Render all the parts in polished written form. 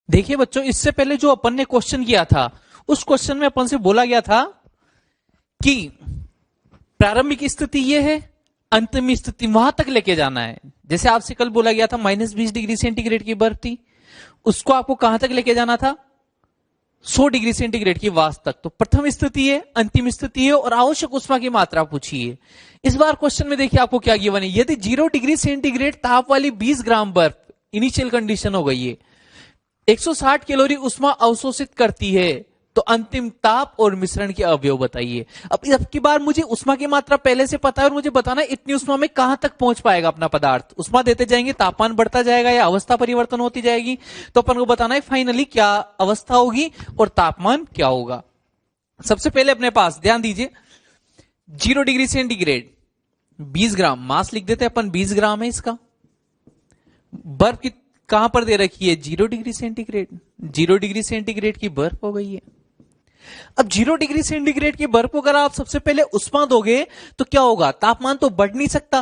देखिए बच्चों, इससे पहले जो अपन ने क्वेश्चन किया था, उस क्वेश्चन में अपन से बोला गया था कि प्रारंभिक स्थिति ये है, अंतिम स्थिति वहां तक लेके जाना है। जैसे आपसे कल बोला गया था -20 डिग्री सेंटीग्रेड की बर्फ थी, उसको आपको कहां तक लेके जाना था? 100 डिग्री सेंटीग्रेड की वाष्प तक। तो प्रथम स्थिति है, अंतिम स्थिति है और आवश्यक उष्मा की मात्रा पूछी है। इस बार क्वेश्चन में देखिए आपको क्या गिवन है। यदि 0 डिग्री सेंटीग्रेड ताप वाली 20 ग्राम बर्फ, इनिशियल कंडीशन हो गई है, 160 कैलोरी उष्मा अवशोषित करती है, तो अंतिम ताप और मिश्रण के अवयव बताइए। अब की बार मुझे उष्मा की मात्रा पहले से पता है और मुझे बताना है इतनी उष्मा में कहां तक पहुंच पाएगा अपना पदार्थ। उष्मा देते जाएंगे, तापमान बढ़ता जाएगा या अवस्था परिवर्तन होती जाएगी, तो अपन को बताना है फाइनली क्या अवस्था होगी और तापमान क्या होगा। सबसे पहले अपने पास ध्यान दीजिए, 0 डिग्री सेंटीग्रेड 20 ग्राम मास लिख देते हैं अपन, 20 ग्राम है इसका। बर्फ की कहां पर दे रखी है? 0 डिग्री सेंटीग्रेड। 0 डिग्री सेंटीग्रेड की बर्फ हो गई है। अब 0 डिग्री सेंटीग्रेड की बर्फ को अगर आप सबसे पहले उष्मा दोगे तो क्या होगा? तापमान तो बढ़ नहीं सकता,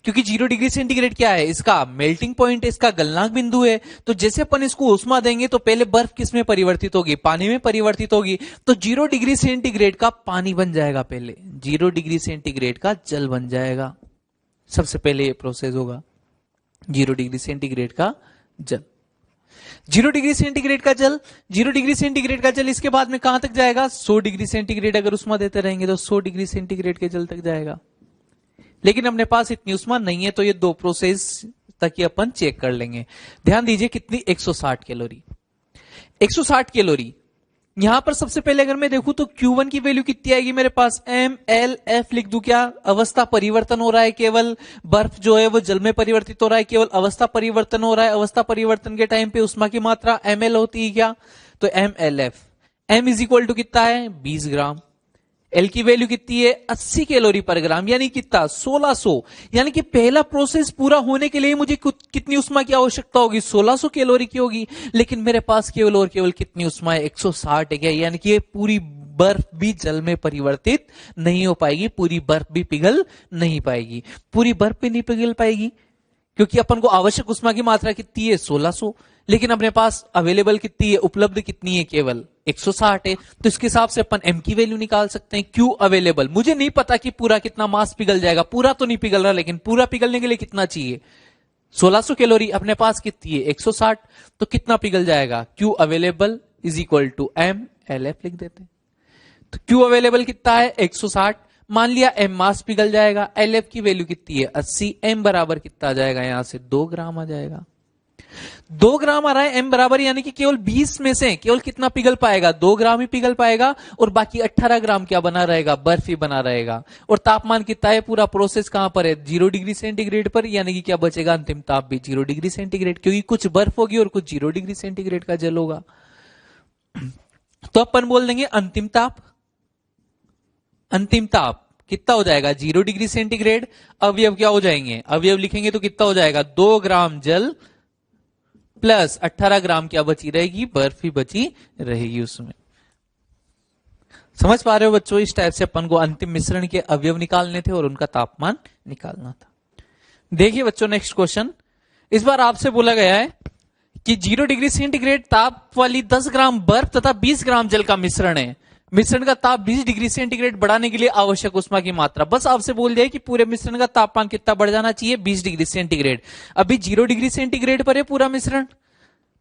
क्योंकि 0 डिग्री सेंटीग्रेड क्या है? इसका मेल्टिंग पॉइंट है, इसका गलनांक बिंदु है। तो जैसे अपन इसको उष्मा देंगे तो पहले बर्फ किस में परिवर्तित होगी? पानी में परिवर्तित होगी। तो 0 डिग्री सेंटीग्रेड का पानी बन जाएगा, पहले 0 डिग्री सेंटीग्रेड का जल बन जाएगा। सबसे पहले ये प्रोसेस होगा, 0 डिग्री सेंटीग्रेड का जल। 0 डिग्री सेंटीग्रेड का जल, 0 डिग्री सेंटीग्रेड का जल इसके बाद में कहां तक जाएगा? 100 डिग्री सेंटीग्रेड अगर उष्मा देते रहेंगे तो 100 डिग्री सेंटीग्रेड के जल तक जाएगा। लेकिन अपने पास इतनी उष्मा नहीं है, तो ये दो प्रोसेस तक ही अपन चेक कर लेंगे। ध्यान दीजिए कितनी? 160 कैलोरी। 160 कैलोरी। यहां पर सबसे पहले अगर मैं देखूं तो Q1 की वैल्यू कितनी आएगी मेरे पास? MLF लिख दूं क्या? अवस्था परिवर्तन हो रहा है, केवल बर्फ जो है वो जल में परिवर्तित हो रहा है, केवल अवस्था परिवर्तन हो रहा है। अवस्था परिवर्तन के टाइम पे उष्मा की मात्रा ml होती है क्या? तो MLF। m is equal to कितना है? 20 ग्राम। L की वैल्यू कितनी है? 80 कैलोरी पर ग्राम, यानी कितना? 1600। यानी कि पहला प्रोसेस पूरा होने के लिए मुझे कितनी उष्मा की आवश्यकता होगी? 1600 कैलोरी की होगी। लेकिन मेरे पास केवल और केवल कितनी उष्मा है? 160 है क्या? यानी कि ये पूरी बर्फ भी जल में परिवर्तित नहीं हो पाएगी, पूरी बर्फ भी पिघल नहीं पाएगी। पूरी बर्फ भी नहीं पिघल पाएगी क्योंकि अपन को आवश्यक उष्मा की मात्रा कितनी है? 1600। लेकिन अपने पास अवेलेबल कितनी है? उपलब्ध कितनी है? केवल 160 है। तो इसके हिसाब से अपन m की वैल्यू निकाल सकते हैं। Q अवेलेबल, मुझे नहीं पता कि पूरा कितना मास पिघल जाएगा, पूरा तो नहीं पिघल रहा, लेकिन पूरा पिघलने के लिए कितना चाहिए? 1600 कैलोरी। अपने पास कितनी है? 160। तो कितना पिघल जाएगा? Q available is equal to MLF लिख देते हैं। तो Q अवेलेबल कितना है? 160। मान लिया m मास पिघल जाएगा। LF की वैल्यू कितनी है? 80। m बराबर कितना आ जाएगा? यहां से 2 ग्राम आ जाएगा। 2 ग्राम आ रहा है m बराबर, यानी कि केवल 20 में से केवल कितना पिघल पाएगा? 2 ग्राम ही पिघल पाएगा और बाकी 18 ग्राम क्या बना रहेगा? बर्फ ही बना रहेगा। और तापमान कितना है? पूरा प्रोसेस कहां पर है? 0 डिग्री सेंटीग्रेड पर। यानी कि क्या बचेगा? अंतिम ताप भी 0 डिग्री सेंटीग्रेड, क्योंकि कुछ बर्फ होगी और कुछ 0 डिग्री सेंटीग्रेड का जल होगा। तो अपन बोल देंगे अंतिम ताप। अंतिम ताप कितना हो जाएगा? 0 डिग्री सेंटीग्रेड। अवयव क्या हो जाएंगे? अवयव लिखेंगे तो कितना हो जाएगा? 2 ग्राम जल प्लस 18 ग्राम क्या बची रहेगी? बर्फ ही बची रहेगी उसमें। समझ पा रहे हो बच्चों? इस टाइप से अपन को अंतिम मिश्रण के अवयव निकालने थे और उनका तापमान निकालना था। देखिए बच्चों, नेक्स्ट क्वेश्चन। इस बार आपसे बोला गया है कि 0 डिग्री सेंटीग्रेड ताप वाली 10 ग्राम बर्फ तथा 20 ग्राम जल का मिश्रण है। मिश्रण का ताप 20 डिग्री सेंटीग्रेड बढ़ाने के लिए आवश्यक उष्मा की मात्रा। बस आपसे बोल दिया कि पूरे मिश्रण का तापमान कितना बढ़ जाना चाहिए? 20 डिग्री सेंटीग्रेड। अभी 0 डिग्री सेंटीग्रेड पर है पूरा मिश्रण,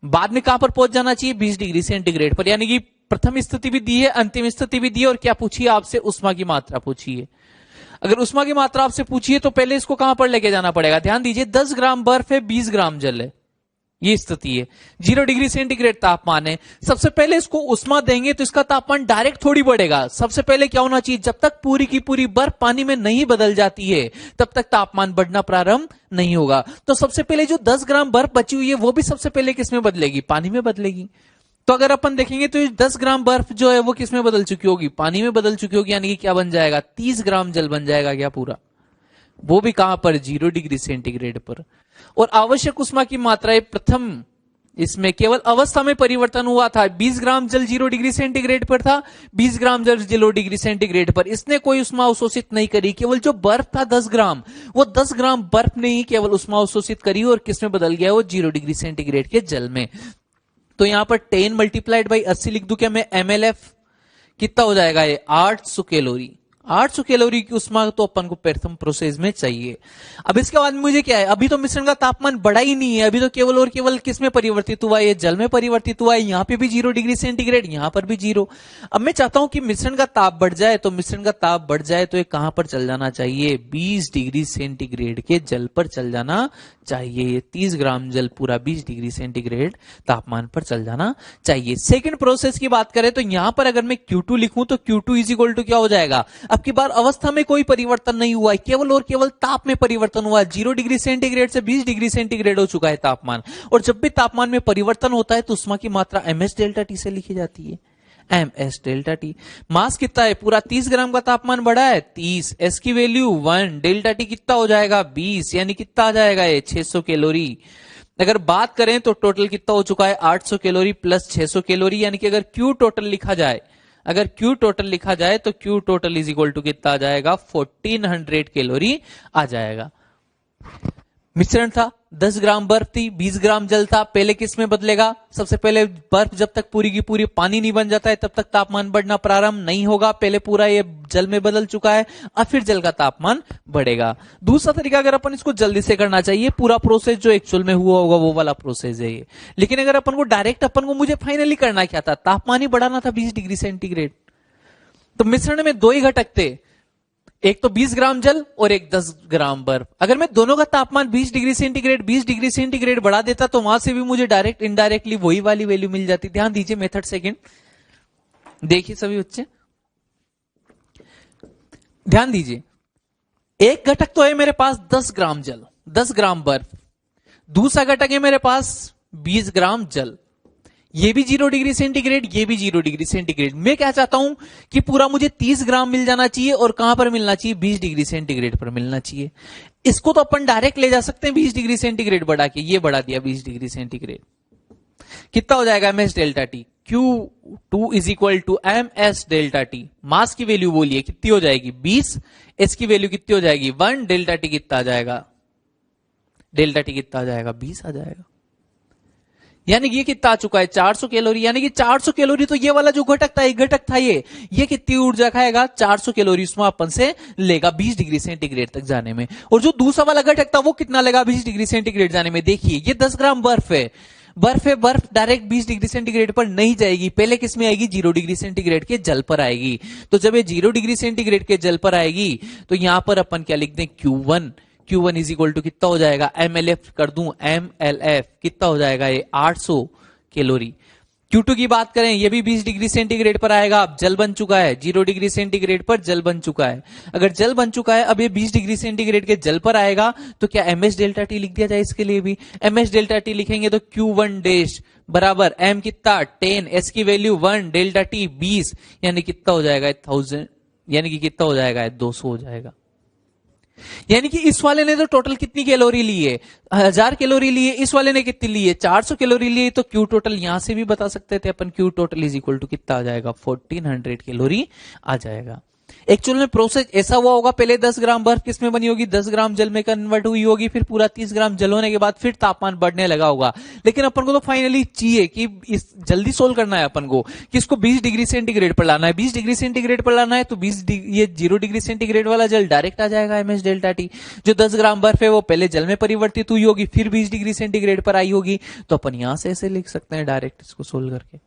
बाद में कहां पर पहुंच जाना चाहिए? 20 डिग्री सेंटीग्रेड पर। यानी कि प्रथम स्थिति भी दी है, अंतिम स्थिति भी दी है, और क्या पूछिए आपसे? उष्मा की मात्रा पूछिए। अगर उष्मा की मात्रा आपसे पूछिए तो पहले इसको कहां पर लेके जाना पड़ेगा? ध्यान दीजिए, 10 ग्राम बर्फ है, 20 ग्राम जल है, ये स्थिति है। 0 डिग्री सेंटीग्रेड तापमान है। सबसे पहले इसको उष्मा देंगे तो इसका तापमान डायरेक्ट थोड़ी बढ़ेगा। सबसे पहले क्या होना चाहिए? जब तक पूरी की पूरी बर्फ पानी में नहीं बदल जाती है तब तक तापमान बढ़ना प्रारंभ नहीं होगा। तो सबसे पहले जो 10 ग्राम बर्फ बची हुई है वो भी सबसे पहले किस में बदलेगी? पानी में बदलेगी। तो अगर अपन देखेंगे तो 10 ग्राम बर्फ जो है वो किस में बदल चुकी होगी? पानी में बदल चुकी होगी। यानी कि क्या बन जाएगा? 30 ग्राम जल बन जाएगा क्या पूरा? वो भी कहां पर? 0 डिग्री सेंटीग्रेड पर। और आवश्यक उष्मा की मात्रा प्रथम इसमें केवल अवस्था में परिवर्तन हुआ था। 20 ग्राम जल 0 डिग्री सेंटीग्रेड पर था, 20 ग्राम जल 0 डिग्री सेंटीग्रेड पर। इसने कोई उष्मा अवशोषित नहीं करी। केवल जो बर्फ था 10 ग्राम, वो 10 ग्राम बर्फ ने ही केवल उष्मा अवशोषित करी और किस में बदल गया? वो 0 डिग्री सेंटीग्रेड के जल में। तो यहां पर 10 मल्टीप्लाइड बाई 80 लिख दूं क्या मैं MLF? कितना हो जाएगा ये? 800 कैलोरी। 800 कैलोरी की उष्मा तो अपन को प्रथम प्रोसेस में चाहिए। अब इसके बाद मुझे क्या है, अभी तो मिश्रण का तापमान बढ़ा ही नहीं है, अभी तो केवल और केवल किस में परिवर्तित हुआ है? ये जल में परिवर्तित हुआ है। यहां पे भी 0 डिग्री सेंटीग्रेड, यहां पर भी 0। अब मैं चाहता हूं कि मिश्रण का ताप बढ़ जाए, तो मिश्रण का ताप बढ़ जाए तो ये कहां पर चल जाना चाहिए? 20 डिग्री सेंटीग्रेड के जल पर चल जाना चाहिए। ये 30 ग्राम जल पूरा 20 डिग्री सेंटीग्रेड तापमान पर चल जाना चाहिए। सेकंड प्रोसेस की बात करें तो यहां पर अगर मैं Q2 लिखूं तो Q2 इज इक्वल टू क्या हो जाएगा? अब की बार अवस्था में कोई परिवर्तन नहीं हुआ है, केवल और केवल ताप में परिवर्तन हुआ है। 0 डिग्री सेंटीग्रेड से 20 डिग्री सेंटीग्रेड हो चुका है तापमान। और जब भी तापमान में परिवर्तन होता है तो उष्मा की मात्रा ms डेल्टा टी से लिखी जाती है, ms डेल्टा टी। मास कितना है? पूरा 30 ग्राम का तापमान बढ़ा है 30, s की वैल्यू 1, डेल्टा टी कितना हो जाएगा? 20, यानी कितना आ जाएगा ये? 600 कैलोरी। अगर बात करें तो टोटल कितना हो चुका है? 800 कैलोरी प्लस 600 कैलोरी, यानी कि अगर Q टोटल लिखा जाए, अगर Q टोटल लिखा जाए तो Q total is equal to कितना आ जाएगा? 1400 कैलोरी आ जाएगा। मिश्रण था 10 ग्राम बर्फ थी, 20 ग्राम जल था। पहले किस में बदलेगा? सबसे पहले बर्फ जब तक पूरी की पूरी पानी नहीं बन जाता है तब तक तापमान बढ़ना प्रारंभ नहीं होगा। पहले पूरा ये जल में बदल चुका है, अब फिर जल का तापमान बढ़ेगा। दूसरा तरीका, अगर अपन इसको जल्दी से करना चाहिए, पूरा प्रोसेस जो एक्चुअल में हुआ होगा वो वाला प्रोसेस है ये। लेकिन अगर अपन को डायरेक्ट, अपन को मुझे फाइनली करना क्या था? तापमान ही बढ़ाना था 20 डिग्री सेंटीग्रेड। तो मिश्रण में 2 ही घटक थे, एक तो 20 ग्राम जल और एक 10 ग्राम बर्फ। अगर मैं दोनों का तापमान 20 डिग्री सेंटीग्रेड बढ़ा देता तो वहां से भी मुझे डायरेक्ट इनडायरेक्टली वही वाली वैल्यू मिल जाती। ध्यान दीजिए मेथड सेकंड, देखिए सभी बच्चे ध्यान दीजिए। एक घटक तो है मेरे पास 10 ग्राम जल, 10 ग्राम बर्फ। दूसरा घटक है मेरे पास 20 ग्राम जल। ये भी 0 डिग्री सेंटीग्रेड, ये भी 0 डिग्री सेंटीग्रेड। मैं क्या चाहता हूं कि पूरा मुझे 30 ग्राम मिल जाना चाहिए, और कहां पर मिलना चाहिए? 20 डिग्री सेंटीग्रेड पर मिलना चाहिए। इसको तो अपन डायरेक्ट ले जा सकते हैं 20 डिग्री सेंटीग्रेड बढ़ा के, ये बढ़ा दिया 20 डिग्री सेंटीग्रेड। कितना हो जाएगा? ms delta T. Q2 is equal to ms delta T. Mass की वैल्यू बोलिए कितनी हो जाएगी? 20। s की वैल्यू कितनी हो जाएगी? 1। डेल्टा टी कितना आ जाएगा? डेल्टा टी कितना आ जाएगा? 20 आ जाएगा। यानी कि ये कितना आ चुका है? 400 कैलोरी। यानी कि 400 कैलोरी तो ये वाला जो घटक था, एक घटक था ये कितनी ऊर्जा खाएगा? 400 कैलोरी उसमें अपन से लेगा 20 डिग्री सेंटीग्रेड तक जाने में। और जो दूसरा वाला घटक था वो कितना लेगा 20 डिग्री सेंटीग्रेड जाने में? देखिए ये 10 ग्राम बर्फ है, बर्फ डायरेक्ट 20 डिग्री सेंटीग्रेड पर नहीं जाएगी, पहले किस में आएगी? 0 डिग्री सेंटीग्रेड के जल पर आएगी। तो जब ये 0 डिग्री सेंटीग्रेड के जल पर आएगी तो यहां पर अपन क्या लिख दें? Q1 इज इक्वल टू कितना हो जाएगा? MLF कर दूं, MLF कितना हो जाएगा? ये 800 कैलोरी। Q2 की बात करें, ये भी 20 डिग्री सेंटीग्रेड पर आएगा। अब जल बन चुका है 0 डिग्री सेंटीग्रेड पर, जल बन चुका है। अगर जल बन चुका है, अब ये 20 डिग्री सेंटीग्रेड के जल पर आएगा तो क्या ms डेल्टा टी लिख दिया जाए? इसके लिए भी ms डेल्टा टी लिखेंगे तो Q1 डैश बराबर m कितना? 10, s की वैल्यू 1, डेल्टा टी 20, यानी कितना हो जाएगा? 1000, यानी कि कितना हो जाएगा? 200 हो जाएगा। यानी कि इस वाले ने तो टोटल कितनी कैलोरी ली है? 1000 कैलोरी ली है। इस वाले ने कितनी ली है? 400 कैलोरी ली है। तो Q टोटल यहां से भी बता सकते थे अपन, Q total is equal to कितना आ जाएगा? 1400 कैलोरी आ जाएगा। एक्चुअल में प्रोसेस ऐसा हुआ होगा, पहले 10 ग्राम बर्फ किसमें बनी होगी? 10 ग्राम जल में कन्वर्ट हुई होगी, फिर पूरा 30 ग्राम जल होने के बाद फिर तापमान बढ़ने लगा होगा। लेकिन अपन को तो फाइनली चाहिए कि इस जल्दी सोल्व करना है अपन को कि इसको 20 डिग्री सेंटीग्रेड पर लाना है। 20 डिग्री सेंटीग्रेड पर लाना है तो ये 0 डिग्री सेंटीग्रेड वाला जल डायरेक्ट आ जाएगा ms डेल्टा टी। जो 10 ग्राम बर्फ है वो पहले जल में परिवर्तित हुई होगी, फिर 20 डिग्री सेंटीग्रेड पर आई होगी। तो अपन यहां से ऐसे लिख सकते हैं डायरेक्ट इसको सोल्व करके।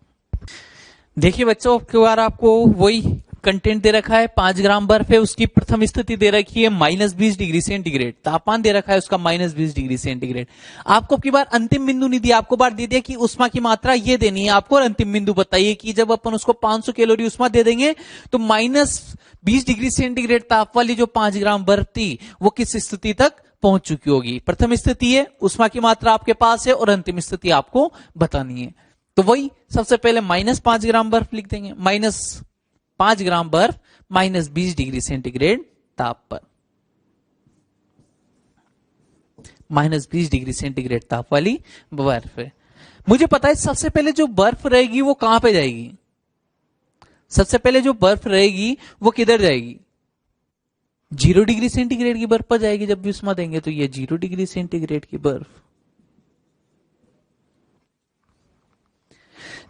देखिए बच्चों, अब की बार आपको वही कंटेंट दे रखा है। 5 ग्राम बर्फ है, उसकी प्रथम स्थिति दे रखी है -20 डिग्री सेंटीग्रेड, तापमान दे रखा है उसका -20 डिग्री सेंटीग्रेड। आपको अब की बार अंतिम बिंदु नहीं दिया, आपको बार दे दिया कि उष्मा की मात्रा ये देनी है आपको, और अंतिम बिंदु बताइए कि जब अपन उसको 500 कैलोरी उष्मा दे देंगे तो -20 डिग्री सेंटीग्रेड ताप वाली जो 5 ग्राम बर्फ थी वो किस स्थिति तक पहुंच चुकी होगी। प्रथम स्थिति है, उष्मा की मात्रा आपके पास है, और अंतिम स्थिति आपको बतानी है। तो वही सबसे पहले -5 ग्राम बर्फ लिख देंगे, -5 ग्राम बर्फ -20 डिग्री सेंटीग्रेड ताप पर, -20 डिग्री सेंटीग्रेड ताप वाली बर्फ है। मुझे पता है सबसे पहले जो बर्फ रहेगी वो कहां पे जाएगी? सबसे पहले जो बर्फ रहेगी वो किधर जाएगी? 0 डिग्री सेंटीग्रेड की बर्फ पर जाएगी। जब भी उष्मा देंगे तो ये 0 डिग्री सेंटीग्रेड की बर्फ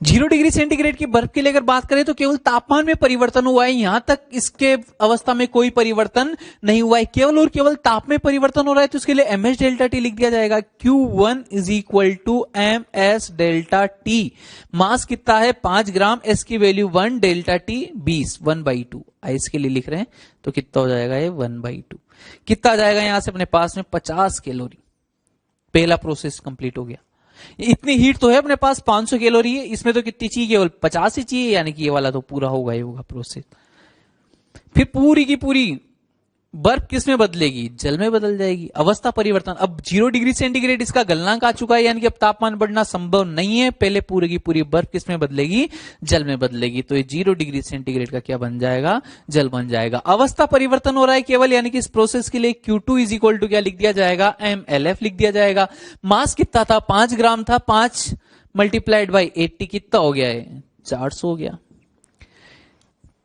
0 डिग्री सेंटीग्रेड की बर्फ के लिए अगर बात करें तो केवल तापमान में परिवर्तन हुआ है, यहां तक इसके अवस्था में कोई परिवर्तन नहीं हुआ है, केवल और केवल ताप में परिवर्तन हो रहा है। तो इसके लिए ms डेल्टा टी लिख दिया जाएगा। Q1 is equal to ms delta T. Mass कितना है 5 ग्राम, s की वैल्यू 1, डेल्टा टी 20, 1/2। इसके लिए लिख रहे हैं तो कितना हो जाएगा ये 1/2। कितना आ जाएगा यहां से अपने पास में 50 कैलोरी। पहला प्रोसेस कंप्लीट हो गया। इतनी हीट तो है अपने पास 500 कैलोरी है, इसमें तो कितनी चाहिए केवल 50 ही चाहिए, यानी कि ये वाला तो पूरा होगा ही होगा प्रोसेस। फिर पूरी की पूरी बर्फ किस में बदलेगी, जल में बदल जाएगी। अवस्था परिवर्तन, अब 0 डिग्री सेंटीग्रेड इसका गलनांक आ चुका है, यानी कि अब तापमान बढ़ना संभव नहीं है। पहले पूरी की पूरी बर्फ किस में बदलेगी, जल में बदलेगी। तो ये 0 डिग्री सेंटीग्रेड का क्या बन जाएगा, जल बन जाएगा। अवस्था परिवर्तन हो रहा है केवल, यानी कि इस प्रोसेस के लिए Q2 इज इक्वल टू क्या लिख दिया जाएगा, mLF लिख दिया जाएगा। मास कितना था 5 ग्राम था, 5 मल्टीप्लाइड बाई 80 कितना हो गया है 400 हो गया।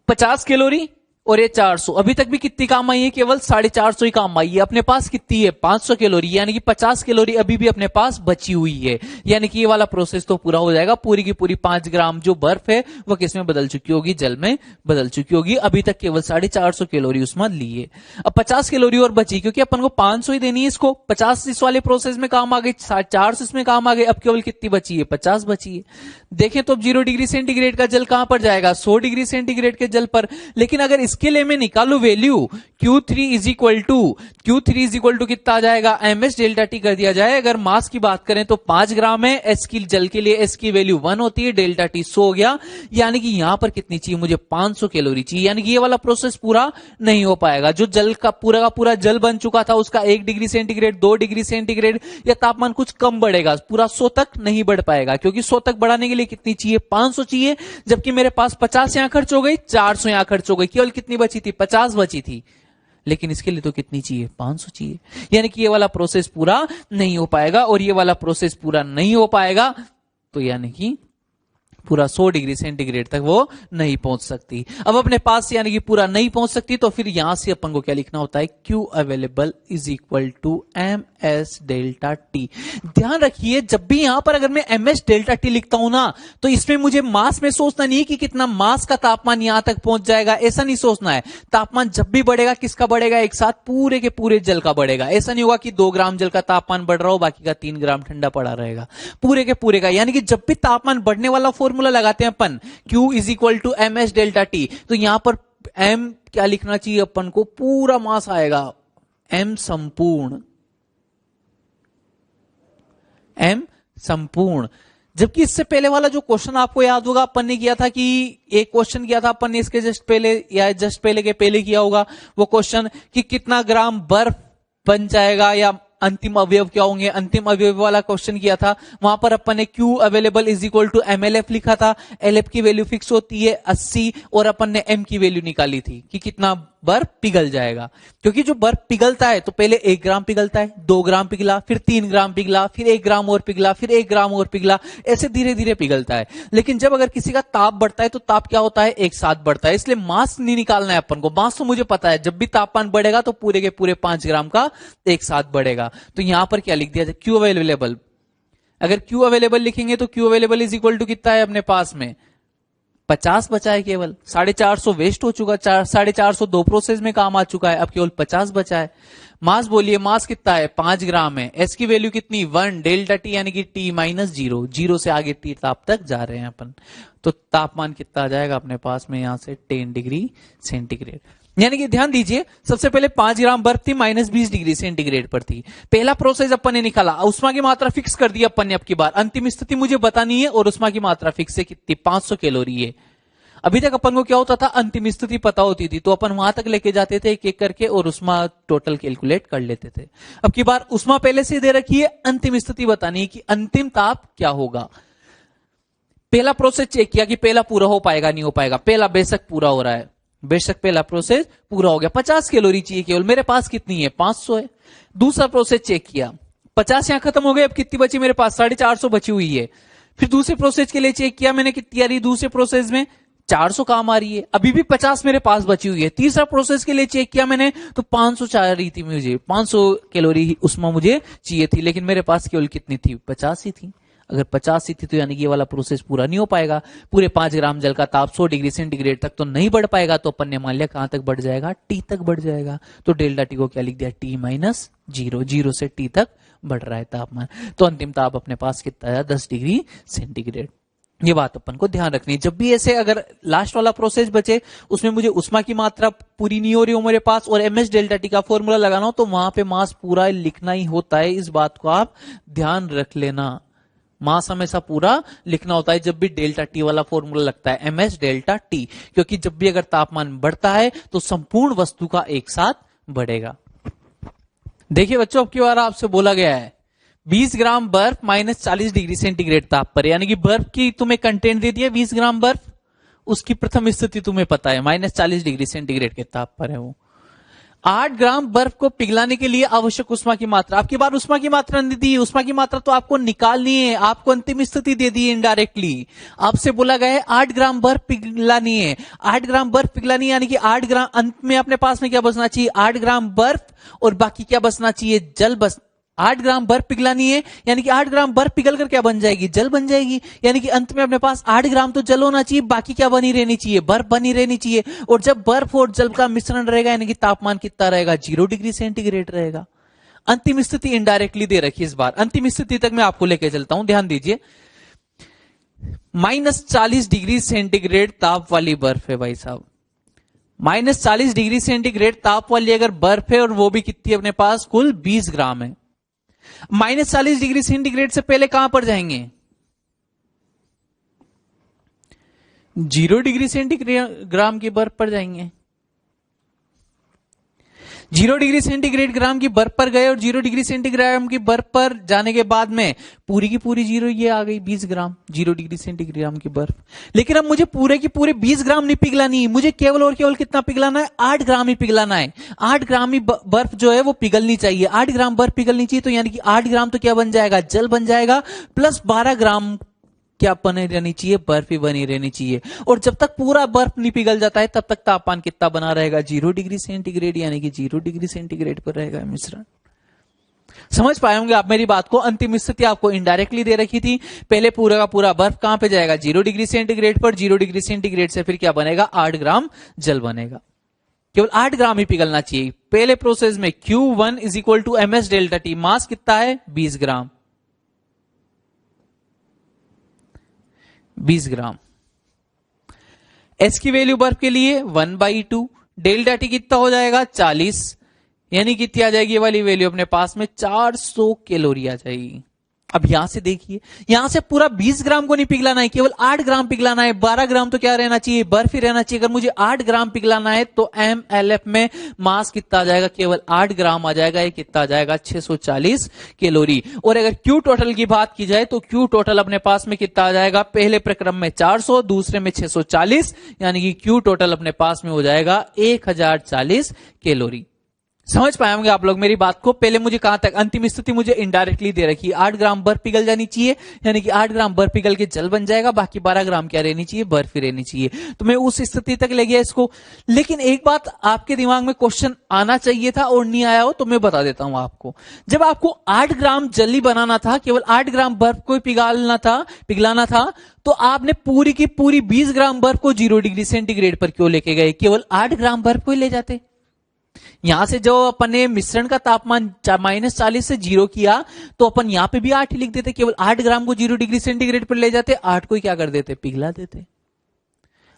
50 कैलोरी और ये 400, अभी तक भी कितनी काम आई है, केवल 450 ही काम आई है। अपने पास कितनी है 500 कैलोरी, यानी कि 50 कैलोरी अभी भी अपने पास बची हुई है। यानी कि ये वाला प्रोसेस तो पूरा हो जाएगा। पूरी की पूरी 5 ग्राम जो बर्फ है वो किस में बदल चुकी होगी, जल में बदल चुकी होगी। अभी तक केवल 450 कैलोरी उसमें ली है। अब 50 कैलोरी और बची, क्योंकि अपन को 500 ही देनी है इसको। 50 इस वाले प्रोसेस में काम आ गई, 400 इसमें काम आ गए। अब केवल कितनी बची है, 50 बची है। देखें तो अब 0 डिग्री सेंटीग्रेड का जल कहां पर जाएगा, 100 डिग्री सेंटीग्रेड के जल पर। लेकिन अगर इसके लिए मैं निकालू value Q3 is equal to कितना आ जाएगा, ms डेल्टा टी कर दिया जाए। अगर मास की बात करें तो 5 ग्राम है, s की जल के लिए s की वैल्यू 1 होती है, डेल्टा टी 100 हो गया। यानी कि यहां पर कितनी चाहिए मुझे, 500 कैलोरी चाहिए। यानी कि ये वाला प्रोसेस पूरा नहीं हो पाएगा। जो जल का पूरा जल बन चुका था उसका 1 डिग्री सेंटीग्रेड 2 डिग्री सेंटीग्रेड या तापमान कुछ कम बढ़ेगा, पूरा 100 तक नहीं बढ़ पाएगा। क्योंकि 100 तक बढ़ाने के लिए कितनी चाहिए, 500 चाहिए। जबकि मेरे पास 50 यहां खर्च हो गई, 400 यहां खर्च हो गई, केवल कितनी बची थी, 50 बची थी। लेकिन इसके लिए तो कितनी चाहिए, 500 चाहिए। यानी कि ये वाला प्रोसेस पूरा नहीं हो पाएगा। और ये वाला प्रोसेस पूरा नहीं हो पाएगा तो यानी कि पूरा 100 डिग्री सेंटीग्रेड तक वो नहीं पहुंच सकती। अब अपने पास यानी कि पूरा नहीं पहुंच सकती, तो फिर यहां से अपन को क्या लिखना होता है, Q available is equal to ms delta T. ध्यान रखिए जब भी यहां पर अगर मैं ms डेल्टा टी लिखता हूं ना, तो इसमें मुझे मास में सोचना नहीं कि कितना मास का तापमान यहां तक पहुंच जाएगा, ऐसा नहीं सोचना है। तापमान जब भी बढ़ेगा किसका बढ़ेगा, एक साथ पूरे के पूरे जल का बढ़ेगा। ऐसा नहीं होगा कि 2 ग्राम जल का तापमान बढ़ रहा हो, बाकी का 3 ग्राम ठंडा पड़ा रहेगा, पूरे के पूरे का। यानी कि जब भी तापमान बढ़ने वाला फॉर्मूला लगाते हैं अपन, Q is equal to ms delta T, तो यहां पर m क्या लिखना चाहिए अपन को, पूरा मास आएगा, m संपूर्ण, m संपूर्ण। जबकि इससे पहले वाला जो क्वेश्चन आपको याद होगा, अपन ने किया था कि एक क्वेश्चन किया था अपन ने इसके जस्ट पहले या जस्ट पहले के पहले किया होगा वो क्वेश्चन कि कितना ग्राम बर्फ बन जाएगा या अंतिम अवयव क्या होंगे, अंतिम अवयव वाला क्वेश्चन किया था। वहां पर अपन ने Q available is equal to mLF लिखा था। LF की वैल्यू फिक्स होती है 80 और अपन ने M की वैल्यू निकाली थी कि कितना बर्फ पिघल जाएगा। क्योंकि जो बर्फ पिघलता है तो पहले 1 ग्राम पिघलता है, 2 ग्राम पिघला, फिर 3 ग्राम पिघला, फिर 1 ग्राम और पिघला, फिर 1 ग्राम और पिघला, ऐसे धीरे धीरे पिघलता है। लेकिन जब अगर किसी का ताप बढ़ता है तो ताप क्या होता है, एक साथ बढ़ता है। इसलिए मास नहीं निकालना है अपन को, मास तो मुझे पता है, जब भी तापमान बढ़ेगा तो पूरे के पूरे 5 ग्राम का एक साथ बढ़ेगा। तो यहां पर क्या लिख दिया जाए, Q अवेलेबल। अगर Q अवेलेबल लिखेंगे तो Q available is equal to कितना है अपने पास में, 50 बचा है केवल। 450 वेस्ट हो चुका, 450 2 प्रोसेस में काम आ चुका है, अब केवल 50 बचा है। मास बोलिए, मास कितना है 5 ग्राम है। एस की वैल्यू कितनी 1, डेल्टा टी यानी कि T माइनस 0, 0 से आगे T ताप तक जा रहे हैं अपन। तो तापमान कितना आ जाएगा अपने पास में यहां से 10 डिग्री सेंटीग्रेड। यानी कि ध्यान दीजिए, सबसे पहले 5 ग्राम बर्फ थी, -20 डिग्री सेंटीग्रेड पर थी। पहला प्रोसेस अपन ने निकाला, उष्मा की मात्रा फिक्स कर दी अपन ने। अब की बार अंतिम स्थिति मुझे बतानी है और उष्मा की मात्रा फिक्स है कितनी, 500 कैलोरी है। अभी तक अपन को क्या होता था, अंतिम स्थिति पता होती थी तो अपन वहां तक लेके जाते थे एक एक करके और उष्मा टोटल कैलकुलेट कर लेते थे। अब की बार उष्मा पहले से दे रखी है, अंतिम स्थिति बतानी है कि अंतिम ताप क्या होगा। पहला प्रोसेस चेक किया कि पहला पूरा हो पाएगा नहीं हो पाएगा। पहला बेशक पूरा हो रहा है, बेशक पहला प्रोसेस पूरा हो गया। 50 कैलोरी चाहिए केवल, मेरे पास कितनी है 500 है। दूसरा प्रोसेस चेक किया, 50 यहां खत्म हो गए, अब कितनी बची मेरे पास 450 बची हुई है। फिर दूसरे प्रोसेस के लिए चेक किया मैंने, कितनी आ रही दूसरे प्रोसेस में 400 काम आ रही है, अभी भी 50 मेरे पास बची हुई है। तीसरा प्रोसेस के लिए चेक किया मैंने तो 500 चाह रही थी मुझे, 500 कैलोरी उष्मा मुझे चाहिए थी, लेकिन मेरे पास केवल कितनी थी 50 ही थी। अगर 50 ही थी तो यानी कि ये वाला प्रोसेस पूरा नहीं हो पाएगा। पूरे 5 ग्राम जल का ताप 100 डिग्री सेंटीग्रेड तक तो नहीं बढ़ पाएगा, तो अपन ने मान लिया कहां तक बढ़ जाएगा, टी तक बढ़ जाएगा। तो डेल्टा टी को क्या लिख दिया, टी माइनस 0, 0 से टी तक बढ़ रहा है तापमान। तो अंतिम ताप अपने पास कितना है, 10 डिग्री सेंटीग्रेड। ये बात अपन को ध्यान रखनी है। जब भी ऐसे अगर लास्ट वाला प्रोसेस बचे उसमें मुझे उष्मा की मात्रा पूरी नहीं हो रही हो मेरे पास और एमएस डेल्टा टी का फॉर्मूला लगाना हो, तो वहां पे मास पूरा लिखना ही होता है। इस बात को आप ध्यान रख लेना, मास हमेशा पूरा लिखना होता है जब भी डेल्टा टी वाला फॉर्मूला लगता है, एमएस डेल्टा टी। क्योंकि जब भी अगर तापमान बढ़ता है तो संपूर्ण वस्तु का एक साथ बढ़ेगा। देखिए बच्चों, अब की बार आपसे बोला गया है 20 ग्राम बर्फ माइनस 40 डिग्री सेंटीग्रेड ताप पर, यानी कि बर्फ की तुम्हें कंटेंट दे दिया 20 ग्राम बर्फ, उसकी प्रथम स्थिति तुम्हें पता है माइनस 40 डिग्री सेंटीग्रेड के ताप पर है वो। 8 ग्राम बर्फ को पिघलाने के लिए आवश्यक उष्मा की मात्रा, आपकी बार उष्मा की मात्रा नहीं दी, उष्मा की मात्रा तो आपको निकालनी है, आपको अंतिम स्थिति दे दी है इनडायरेक्टली। आपसे बोला गया है 8 ग्राम बर्फ पिघलानी है, 8 ग्राम बर्फ पिघलानी है, यानी कि 8 ग्राम, अंत में अपने पास में क्या बचना चाहिए, 8 ग्राम बर्फ और बाकी क्या बचना चाहिए, जल बस। 8 ग्राम बर्फ पिघलानी है यानी कि 8 ग्राम बर्फ पिघल कर क्या बन जाएगी, जल बन जाएगी। यानी कि अंत में अपने पास 8 ग्राम तो जल होना चाहिए, बाकी क्या बनी रहनी चाहिए, बर्फ बनी रहनी चाहिए। और जब बर्फ और जल का मिश्रण रहेगा यानी कि तापमान कितना रहेगा, 0 डिग्री सेंटीग्रेड रहेगा। अंतिम स्थिति इनडायरेक्टली दे रखी इस बार, अंतिम स्थिति तक मैं आपको लेके चलता हूं, ध्यान दीजिए। माइनस 40 डिग्री सेंटीग्रेड ताप वाली बर्फ है भाई साहब, माइनस 40 डिग्री सेंटीग्रेड ताप वाली अगर बर्फ है और वो भी कितनी अपने पास, कुल 20 ग्राम है। माइनस 40 डिग्री सेंटीग्रेड से पहले कहां पर जाएंगे, 0 डिग्री सेंटीग्राम की बर्फ पर जाएंगे। 0 डिग्री सेंटीग्रेड ग्राम की बर्फ पर गए और 0 डिग्री सेंटीग्राम की बर्फ पर जाने के बाद में पूरी की पूरी 0 ये आ गई 20 ग्राम 0 डिग्री सेंटीग्राम की बर्फ। लेकिन अब मुझे पूरे की पूरे 20 ग्राम नहीं पिघलानी, मुझे केवल और केवल कितना पिघलाना है, 8 ग्राम ही पिघलाना है। 8 ग्राम ही बर्फ जो है वो पिघलनी चाहिए, 8 ग्राम बर्फ पिघलनी चाहिए। तो यानी कि 8 ग्राम तो क्या बन जाएगा, जल बन जाएगा, प्लस 12 ग्राम क्या बनी रहनी चाहिए, बर्फ ही बनी रहनी चाहिए। और जब तक पूरा बर्फ नहीं पिघल जाता है तब तक तापमान कितना बना रहेगा, 0 डिग्री सेंटीग्रेड, यानी कि 0 डिग्री सेंटीग्रेड पर रहेगा मिश्रण। समझ पाए होंगे आप मेरी बात को। अंतिम स्थिति आपको इनडायरेक्टली दे रखी थी, पहले पूरा का पूरा बर्फ कहां पे जाएगा, 0 डिग्री सेंटीग्रेड पर, 0 डिग्री सेंटीग्रेड से फिर क्या बनेगा, 8 ग्राम जल बनेगा। केवल 8 ग्राम ही पिघलना चाहिए पहले प्रोसेस में। Q1 is equal to MS delta T, mass कितना है 20 ग्राम, 20 ग्राम। एस की वैल्यू बर्फ के लिए 1/2, डेल्टा टी कितना हो जाएगा 40, यानी कितनी आ जाएगी ये वाली वैल्यू अपने पास में, 400 कैलोरी आ जाएगी। अब यहां से देखिए, यहां से पूरा 20 ग्राम को नहीं पिघलाना है, केवल 8 ग्राम पिघलाना है। 12 ग्राम तो क्या रहना चाहिए, बर्फ ही रहना चाहिए। अगर मुझे 8 ग्राम पिघलाना है तो MLF में मास कितना आ जाएगा, केवल 8 ग्राम आ जाएगा, ये कितना आ जाएगा 640 कैलोरी। और अगर Q टोटल की बात की जाए तो Q टोटल अपने पास में कितना आ जाएगा, पहले प्रक्रम में 400, दूसरे में 640, यानी कि Q टोटल अपने पास में हो जाएगा 1040 कैलोरी। समझ पाए होंगे आप लोग मेरी बात को। पहले मुझे कहां तक, अंतिम स्थिति मुझे इनडायरेक्टली दे रखी है, 8 ग्राम बर्फ पिघल जानी चाहिए, यानी कि 8 ग्राम बर्फ पिघल के जल बन जाएगा, बाकी 12 ग्राम क्या रहनी चाहिए, बर्फ ही रहनी चाहिए। तो मैं उस स्थिति तक ले गया इसको। लेकिन एक बात आपके दिमाग में क्वेश्चन आना चाहिए था और नहीं आया हो तो मैं बता देता हूं आपको। जब आपको 8 ग्राम जल ही बनाना था, केवल 8 ग्राम बर्फ को पिघलाना था, तो आपने पूरी की पूरी 20 ग्राम बर्फ को 0 डिग्री सेंटीग्रेड पर क्यों लेके गए, केवल 8 ग्राम बर्फ को ही ले जाते। यहां से जो अपन ने मिश्रण का तापमान -40 से 0 किया, तो अपन यहां पे भी 8 ही लिख देते, केवल 8 ग्राम को 0 डिग्री सेंटीग्रेड पर ले जाते, 8 को ही क्या कर देते, पिघला देते।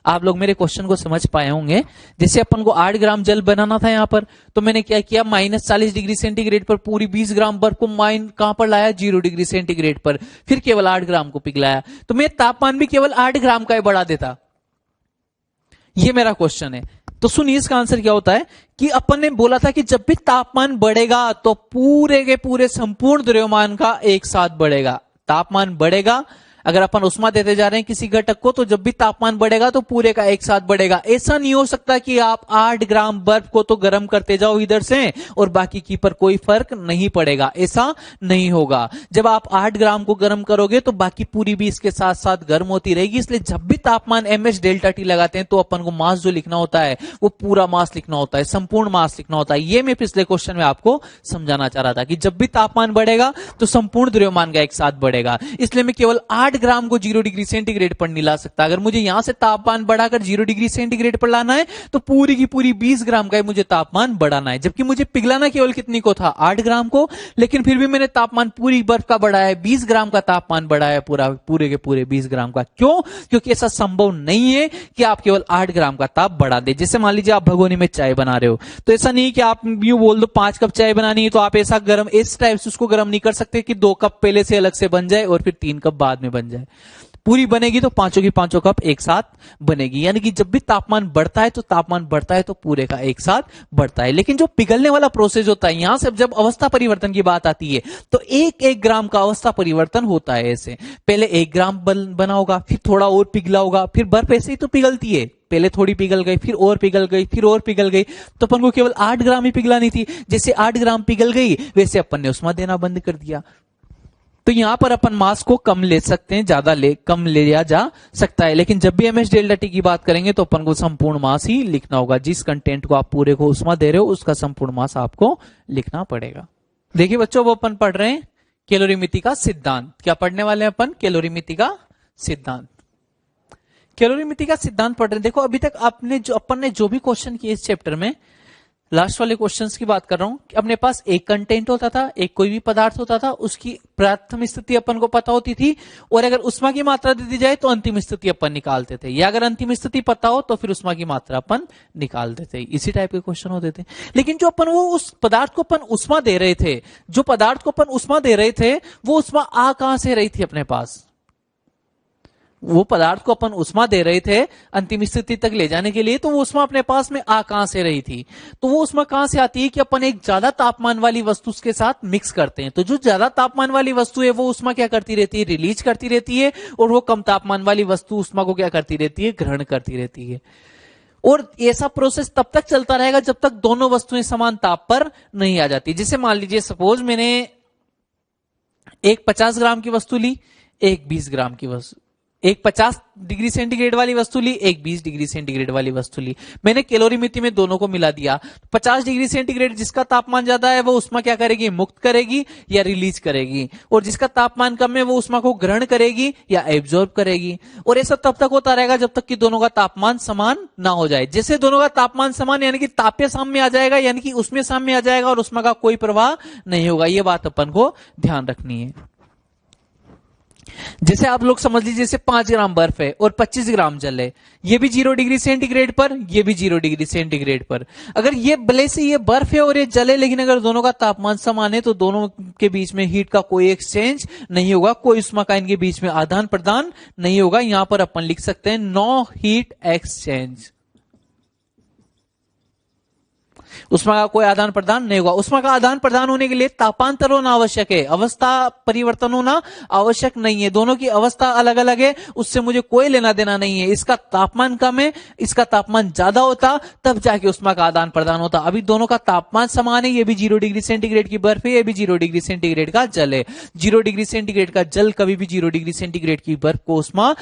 आप लोग मेरे क्वेश्चन को समझ पाए होंगे। जैसे अपन को 8 ग्राम जल बनाना था यहां पर, तो मैंने क्या किया, -40 डिग्री सेंटीग्रेड पर पूरी 20 ग्राम बर्फ को कहां पर लाया, 0 डिग्री सेंटीग्रेड पर, फिर केवल 8 ग्राम को पिघलाया, तो मैं तापमान भी केवल 8 ग्राम का ही बढ़ा देता। ये मेरा क्वेश्चन है। तो सुनिए इसका आंसर क्या होता है कि अपन ने बोला था कि जब भी तापमान बढ़ेगा तो पूरे के पूरे संपूर्ण द्रव्यमान का एक साथ बढ़ेगा। तापमान बढ़ेगा, अगर अपन उष्मा देते जा रहे हैं किसी घटक को, तो जब भी तापमान बढ़ेगा तो पूरे का एक साथ बढ़ेगा। ऐसा नहीं हो सकता कि आप 8 ग्राम बर्फ को तो गर्म करते जाओ इधर से और बाकी की पर कोई फर्क नहीं पड़ेगा, ऐसा नहीं होगा। जब आप 8 ग्राम को गर्म करोगे तो बाकी पूरी भी इसके साथ साथ गर्म होती रहेगी। इसलिए जब भी तापमान mh डेल्टा टी लगाते हैं तो अपन को मास जो लिखना होता है वो पूरा मास लिखना होता है, संपूर्ण मास लिखना होता है। ये मैं पिछले क्वेश्चन में आपको समझाना चाह रहा था कि जब भी तापमान बढ़ेगा तो संपूर्ण द्रव्यमान का एक साथ बढ़ेगा। इसलिए मैं केवल 8 ग्राम को 0 डिग्री सेंटीग्रेड पर नहीं ला सकता। अगर मुझे यहां से तापमान बढ़ाकर 0 डिग्री सेंटीग्रेड पर लाना है तो पूरी की पूरी 20 ग्राम का मुझे तापमान बढ़ाना है, जबकि मुझे पिघलाना केवल कितनी को था, 8 ग्राम को। लेकिन फिर भी मैंने तापमान पूरी बर्फ का बढ़ाया है, 20 ग्राम का तापमान बढ़ाया पूरे के पूरे 20 ग्राम का। क्यों? क्योंकि ऐसा संभव नहीं है कि आप केवल 8 ग्राम का ताप बढ़ा दे। जैसे मान लीजिए आप भगोनी में चाय बना रहे हो, तो ऐसा नहीं कि आप यूं बोल दो 5 कप चाय बनानी है तो आप ऐसा गर्म इस टाइप से उसको गर्म नहीं कर सकते कि 2 कप पहले से अलग से बन जाए और फिर 3 कप बाद में बन जाए। पूरी बनेगी तो पांचों की पांचों कप एक साथ बनेगी। यानी कि जब भी तापमान बढ़ता है तो तापमान बढ़ता है तो पूरे का एक साथ बढ़ता है। लेकिन जो पिघलने वाला प्रोसेस होता है, यहां से जब अवस्था परिवर्तन की बात आती है तो 1-1 ग्राम का अवस्था परिवर्तन होता है। ऐसे पहले 1 ग्राम बना होगा, फिर थोड़ा और पिघला होगा, फिर बर्फ ऐसे ही तो पिघलती है, पहले थोड़ी पिघल गई, फिर और पिघल गई, फिर और पिघल गई। तो अपन को केवल 8 ग्राम ही पिघलानी थी। जैसे 8 ग्राम पिघल गई वैसे अपन ने उष्मा देना बंद कर दिया। तो यहां पर अपन मास को कम ले सकते हैं, कम ले लिया जा सकता है। लेकिन जब भी mh डेल्टा टी की बात करेंगे तो अपन को संपूर्ण मास ही लिखना होगा। जिस कंटेंट को आप पूरे को उष्मा दे रहे हो उसका संपूर्ण मास आपको लिखना पड़ेगा। देखिए बच्चों, वो अपन पढ़ रहे हैं कैलोरीमिति का सिद्धांत। क्या पढ़ने वाले हैं अपन? कैलोरीमिति का सिद्धांत। कैलोरीमिति का सिद्धांत पढ़ रहे हैं। देखो अभी तक अपन ने जो भी क्वेश्चन किए इस चैप्टर में, लास्ट वाले क्वेश्चंस की बात कर रहा हूं कि अपने पास एक कंटेंट होता था, एक कोई भी पदार्थ होता था, उसकी प्रथम स्थिति अपन को पता होती थी और अगर उष्मा की मात्रा दे दी जाए तो अंतिम स्थिति अपन निकालते थे, या अगर अंतिम स्थिति पता हो तो फिर उष्मा की मात्रा अपन निकालते थे। इसी टाइप के क्वेश्चन होते थे। लेकिन जो अपन वो उस पदार्थ को अपन उष्मा दे रहे थे, जो पदार्थ को अपन उष्मा दे रहे थे वो उष्मा आ कहां से रही थी अपने पास? वो पदार्थ को अपन उष्मा दे रहे थे अंतिम स्थिति तक ले जाने के लिए, तो वो उष्मा अपने पास में आ कहां से रही थी? तो वो उष्मा कहां से आती है कि अपन एक ज्यादा तापमान वाली वस्तु के साथ मिक्स करते हैं। तो जो ज्यादा तापमान वाली वस्तु है वो उष्मा क्या करती रहती है? रिलीज करती रहती है। और वो कम तापमान वाली वस्तु उष्मा को क्या करती रहती है? ग्रहण करती रहती है। और ऐसा प्रोसेस तब तक चलता रहेगा जब तक दोनों वस्तुएं समान ताप पर नहीं आ जाती। जैसे मान लीजिए सपोज मैंने एक 50 ग्राम की वस्तु ली, एक 20 ग्राम की वस्तु, एक 50 डिग्री सेंटीग्रेड वाली वस्तु ली, एक 20 डिग्री सेंटीग्रेड वाली वस्तु ली। मैंने कैलोरीमिति में दोनों को मिला दिया। 50 डिग्री सेंटीग्रेड जिसका तापमान ज्यादा है वो उष्मा क्या करेगी? मुक्त करेगी या रिलीज करेगी। और जिसका तापमान कम है वो उष्मा को ग्रहण करेगी या एब्जॉर्ब करेगी। और ऐसा तब तक होता रहेगा जब तक कि दोनों का तापमान समान ना हो जाए। जैसे दोनों का तापमान समान यानी कि तापीय साम्य आ जाएगा, यानी कि उसमें साम्य आ जाएगा और उष्मा का कोई प्रवाह नहीं होगा। ये बात अपन को ध्यान रखनी है। जैसे आप लोग समझ लीजिए जैसे 5 ग्राम बर्फ है और 25 ग्राम जल है, ये भी 0 डिग्री सेंटीग्रेड पर, ये भी 0 डिग्री सेंटीग्रेड पर। अगर ये भले से ये बर्फ है और ये जल है, लेकिन अगर दोनों का तापमान समान है तो दोनों के बीच में हीट का कोई एक्सचेंज नहीं होगा, कोई उष्मा का इनके बीच में आदान प्रदान नहीं होगा। यहां पर अपन लिख सकते हैं नो हीट एक्सचेंज। उष्मा का कोई आदान प्रदान नहीं होगा। उष्मा का आदान प्रदान होने के लिए तापांतर होना आवश्यक है, अवस्था परिवर्तन होना आवश्यक नहीं है। दोनों की अवस्था अलग अलग है, उससे मुझे कोई लेना देना नहीं है। इसका तापमान कम है, इसका तापमान ज्यादा होता तब जाके उष्मा का आदान प्रदान होता। अभी दोनों का तापमान समान है, ये भी 0 डिग्री सेंटीग्रेड की बर्फ है, ये भी 0 डिग्री सेंटीग्रेड का जल है। 0 डिग्री सेंटीग्रेड का जल कभी भी 0 डिग्री सेंटीग्रेड की बर्फ को उष्मा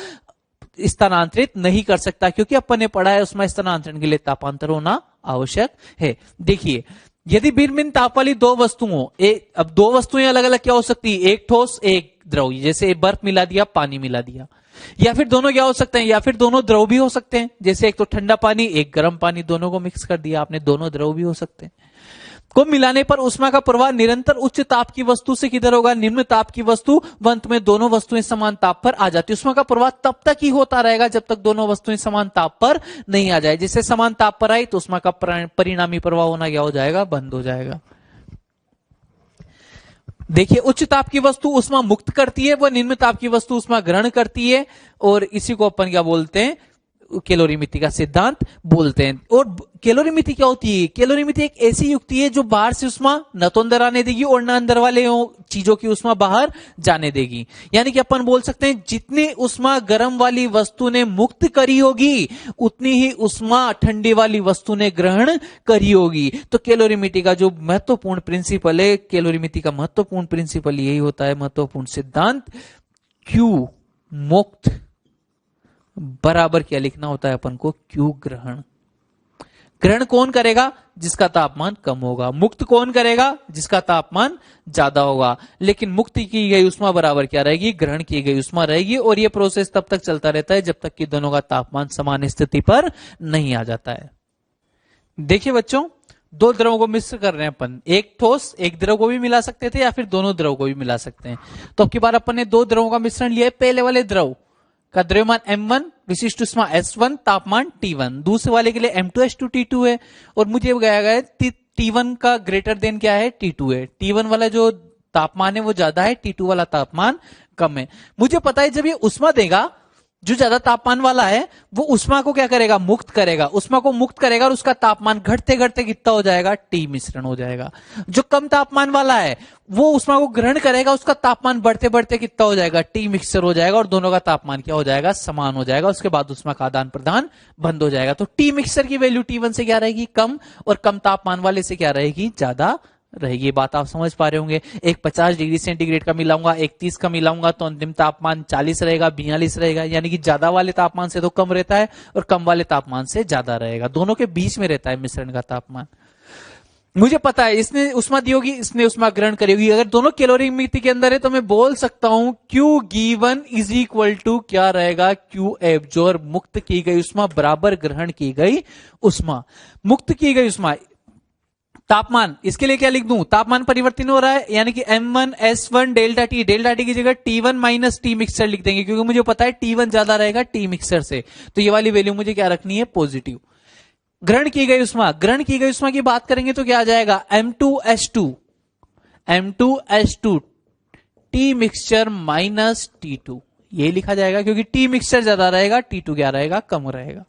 स्थानांतरित नहीं कर सकता, क्योंकि अपन ने पढ़ा है उष्मा स्थानांतरण के लिए तापांतर होना आवश्यक है। देखिए यदि भिन्न भिन्न ताप वाली दो वस्तुओं, अब दो वस्तुएं अलग अलग क्या हो सकती है? एक ठोस एक द्रव। जैसे बर्फ मिला दिया, पानी मिला दिया। या फिर दोनों क्या हो सकते हैं? या फिर दोनों द्रव भी हो सकते हैं। जैसे एक तो ठंडा पानी, एक गर्म पानी, दोनों को मिक्स कर दिया आपने, दोनों द्रव भी हो सकते हैं। को मिलाने पर उष्मा का प्रवाह निरंतर उच्च ताप की वस्तु से किधर होगा? निम्न ताप की वस्तु। अंत में दोनों वस्तुएं समान ताप पर आ जाती है। उष्मा का प्रवाह तब तक ही होता रहेगा जब तक दोनों वस्तुएं समान ताप पर नहीं आ जाए। जिससे समान ताप पर आई तो उष्मा का परिणामी प्रवाह होना क्या हो जाएगा? बंद हो जाएगा। देखिए उच्च ताप की वस्तु उष्मा मुक्त करती है, वह निम्न ताप की वस्तु उष्मा ग्रहण करती है। और इसी को अपन क्या बोलते हैं? कैलोरीमिति का सिद्धांत बोलते हैं। और कैलोरीमिति क्या होती है? कैलोरीमिति एक ऐसी युक्ति है जो बाहर से उष्मा न तो अंदर आने देगी और न अंदर वाले चीजों की उष्मा बाहर जाने देगी। यानी कि अपन बोल सकते हैं जितनी उष्मा गर्म वाली वस्तु ने मुक्त करी होगी उतनी ही उष्मा ठंडी वाली वस्तु ने ग्रहण करी होगी। तो कैलोरीमिति का जो महत्वपूर्ण प्रिंसिपल है, कैलोरीमिति का महत्वपूर्ण प्रिंसिपल यही होता है, महत्वपूर्ण सिद्धांत, Q मुक्त बराबर क्या लिखना होता है अपन को? Q ग्रहण। ग्रहण कौन करेगा? जिसका तापमान कम होगा। मुक्त कौन करेगा? जिसका तापमान ज्यादा होगा। लेकिन मुक्त की गई उष्मा बराबर क्या रहेगी? ग्रहण की गई उष्मा रहेगी। और यह प्रोसेस तब तक चलता रहता है जब तक कि दोनों का तापमान समान स्थिति पर नहीं आ जाता है। देखिए बच्चों, दो द्रवों को मिश्र कर रहे हैं अपन, एक ठोस एक द्रव को भी मिला सकते थे या फिर दोनों द्रव को भी मिला सकते हैं। तो अब की बार अपन ने दो द्रवों का मिश्रण लिया है। पहले वाले द्रव का द्रव्यमान m1, विशिष्ट उष्मा S1, तापमान T1। दूसरे वाले के लिए M2H2 T2 है। और मुझे गया गया T1 का ग्रेटर देन क्या है? T2 है। T1 वाला जो तापमान है वो ज्यादा है, T2 वाला तापमान कम है। मुझे पता है जब ये उष्मा देगा, जो ज्यादा तापमान वाला है वो उष्मा को क्या करेगा? मुक्त करेगा। उष्मा को मुक्त करेगा और उसका तापमान घटते घटते कितना हो जाएगा? T मिश्रण हो जाएगा। जो कम तापमान वाला है वो उष्मा को ग्रहण करेगा, उसका तापमान बढ़ते बढ़ते कितना हो जाएगा? T मिक्सर हो जाएगा और दोनों का तापमान क्या हो जाएगा? समान हो जाएगा। उसके बाद उष्मा का आदान प्रदान बंद हो जाएगा। तो T मिक्सर की वैल्यू T1 से क्या रहेगी? कम, और कम तापमान वाले से क्या रहेगी? ज्यादा रहेगी। ये बात आप समझ पा रहे होंगे। एक 50 डिग्री सेंटीग्रेड का मिलाऊंगा, एक 30 का मिलाऊंगा तो अंतिम तापमान 40 रहेगा, 42 रहेगा। यानी कि ज्यादा वाले तापमान से तो कम रहता है और कम वाले तापमान से ज्यादा रहेगा। दोनों के बीच में रहता है मिश्रण का तापमान। मुझे पता है इसने उष्मा दी होगी, इसने उष्मा ग्रहण करी होगी। अगर दोनों कैलोरीमिति के अंदर है तो मैं बोल सकता हूं Q given is equal to क्या रहेगा? Q एब्जॉर्ब, मुक्त की गई उष्मा बराबर ग्रहण की गई उष्मा। मुक्त की गई उष्मा, तापमान, इसके लिए क्या लिख दूं? तापमान परिवर्तन हो रहा है यानी कि M1 S1 delta T, delta T की जगह T1 माइनस टी मिक्सर लिख देंगे क्योंकि मुझे पता है T1 ज्यादा रहेगा टी मिक्सर से। तो ये वाली वैल्यू मुझे क्या रखनी है? पॉजिटिव। ग्रहण की गई उष्मा, ग्रहण की गई उष्मा की बात करेंगे तो क्या आ जाएगा? M2H2 T mixture minus T2, ये लिखा जाएगा क्योंकि टी मिक्सचर ज्यादा रहेगा, T2 क्या रहेगा? कम रहेगा।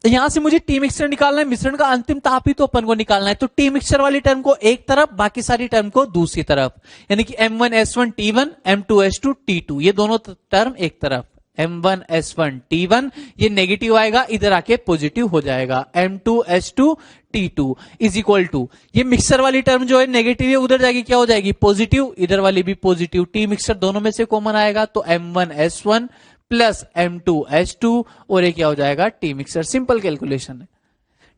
तो यहां से मुझे टी मिक्सचर निकालना है, मिश्रण का अंतिम ताप ही तो अपन को निकालना है। तो टी मिक्सचर वाली टर्म को एक तरफ, बाकी सारी टर्म को दूसरी तरफ, यानी कि M1S1 T1, M2H2 T2, ये दोनों टर्म एक तरफ। M1 S1 T1 ये नेगेटिव आएगा, इधर आके पॉजिटिव हो जाएगा। M2H2 T2 is equal to, ये मिक्सर वाली टर्म जो है नेगेटिव है, उधर जाके क्या हो जाएगी? पॉजिटिव, इधर वाली भी पॉजिटिव। टी मिक्सर दोनों में से कॉमन आएगा तो M1 S1 प्लस M2H2 और ये क्या हो जाएगा? T mixer. सिंपल कैलकुलेशन है।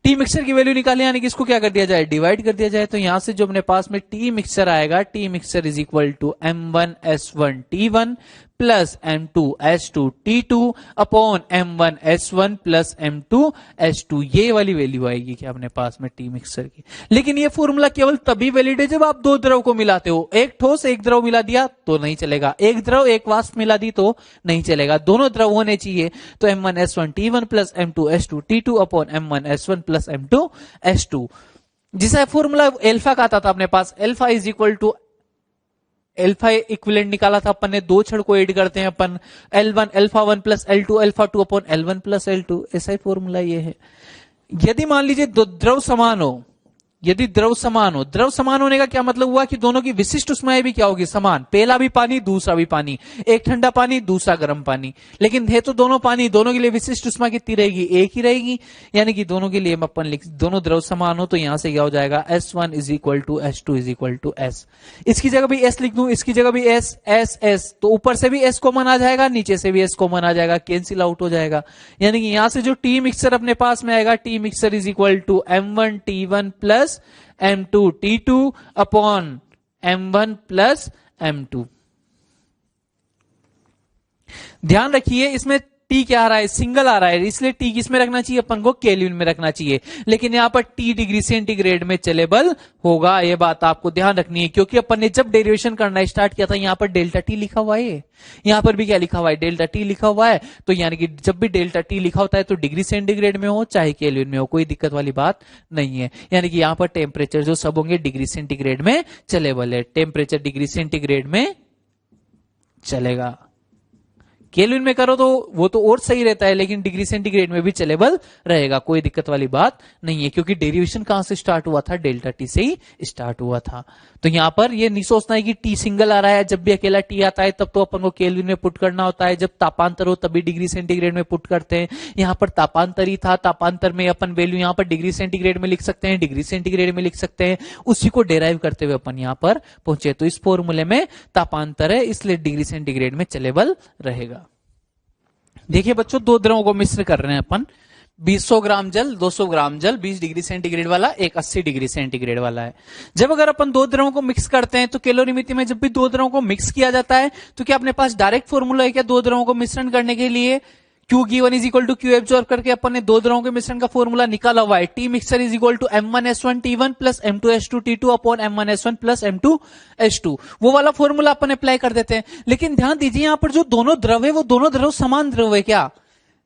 टी मिक्सर की वैल्यू निकाले यानी कि इसको क्या कर दिया जाए? डिवाइड कर दिया जाए। तो यहां से जो अपने पास में टी मिक्सर आएगा, T mixer is equal to M1 S1 T1 plus M2H2 T2 upon M1 S1 plus M2H2, ये वाली वैल्यू आएगी क्या अपने पास में टी मिक्सर की। लेकिन ये फॉर्मूला केवल तभी वैलिड है जब आप दो द्रव को मिलाते हो। एक ठोस एक द्रव मिला दिया तो नहीं चलेगा, एक द्रव एक वाष्प मिला दी तो नहीं चलेगा, दोनों द्रव होने चाहिए। तो M1 S1 T1 plus M2H2 T2 upon M1 S1 plus M2H2, जिसका फॉर्मूला एल्फा का आता था अपने पास, alpha is equal to, alpha equivalent निकाला था अपन ने, दो छड़ को ऐड करते हैं अपन, L1 alpha 1 plus L2 alpha 2 upon L1 plus L2, ऐसा ही फॉर्मूला ये है। यदि मान लीजिए दो द्रव समान हो, यदि द्रव समान हो, द्रव समान होने का क्या मतलब हुआ कि दोनों की विशिष्ट उष्माएं भी क्या होगी? समान। पहला भी पानी दूसरा भी पानी, एक ठंडा पानी दूसरा गर्म पानी, लेकिन है तो दोनों पानी, दोनों के लिए विशिष्ट उष्मा कितनी रहेगी? एक ही रहेगी। यानी कि दोनों के लिए अपन लिख, दोनों द्रव समान हो तो यहां से क्या हो जाएगा? S1 is equal to H2 is equal to S। इसकी जगह भी S लिख दूं, इसकी जगह भी S, S, तो ऊपर से भी S कॉमन आ जाएगा, नीचे से भी S कॉमन आ जाएगा, कैंसिल आउट हो जाएगा। यानी कि यहां से जो टी मिक्सर अपने पास में आएगा, T mixer is equal to M1 T1 plus M2 T2 upon M1 plus M2। ध्यान रखिए इसमें टी क्या आ रहा है? सिंगल आ रहा है, इसलिए टी किस में रखना चाहिए? अपन को केल्विन में रखना चाहिए। लेकिन यहां पर टी डिग्री सेंटीग्रेड में चलेबल होगा, ये बात आपको ध्यान रखनी है, क्योंकि अपन ने जब डेरिवेशन करना स्टार्ट किया था यहां पर डेल्टा टी लिखा हुआ है, यहां पर भी क्या लिखा हुआ है? डेल्टा टी लिखा हुआ है। तो यानी कि जब भी डेल्टा टी लिखा होता है तो डिग्री सेंटीग्रेड में हो चाहे केल्विन में हो, कोई दिक्कत वाली बात नहीं है। यानी कि यहां पर टेम्परेचर जो सब होंगे डिग्री सेंटीग्रेड में चलेबल है, टेम्परेचर डिग्री सेंटीग्रेड में चलेगा, केल्विन में करो तो वो तो और सही रहता है, लेकिन डिग्री सेंटीग्रेड में भी चलेबल रहेगा, कोई दिक्कत वाली बात नहीं है, क्योंकि डेरिवेशन कहां से स्टार्ट हुआ था, डेल्टा टी से ही स्टार्ट हुआ था। तो यहां पर ये नहीं सोचना है कि टी सिंगल आ रहा है, जब भी अकेला टी आता है तब तो अपन को केल्विन में पुट करना होता है, जब तापांतर हो तभी डिग्री सेंटीग्रेड में पुट करते हैं। यहां पर तापांतर ही था, तापांतर में अपन वैल्यू यहां पर डिग्री सेंटीग्रेड में लिख सकते हैं, डिग्री सेंटीग्रेड में लिख सकते हैं, उसी को डेराइव करते हुए अपन यहां पर पहुंचे। तो इस फॉर्मूले में तापांतर है, इसलिए डिग्री सेंटीग्रेड में चलेबल रहेगा। देखिए बच्चों, दो द्रवों को मिश्र कर रहे हैं अपन, 200 ग्राम जल, 200 ग्राम जल, 20 डिग्री सेंटीग्रेड वाला, एक 80 डिग्री सेंटीग्रेड वाला है। जब अगर अपन दो द्रवों को मिक्स करते हैं तो कैलोरीमिति में जब भी दो द्रवों को मिक्स किया जाता है तो क्या अपने पास डायरेक्ट फॉर्मूला है क्या दो द्रवों को मिश्रण करने के लिए? Q given is equal to Q absorb करके अपन ने दो द्रवों के मिश्रण का फॉर्मूला निकाला हुआ है। T mixture is equal to M1S1 T1 plus M2S2 T2 upon M1S1 plus M2S2, वो वाला फॉर्मूला अपन अप्लाई कर देते हैं। लेकिन ध्यान दीजिए यहां पर जो दोनों द्रव है वो दोनों द्रव समान द्रव है क्या?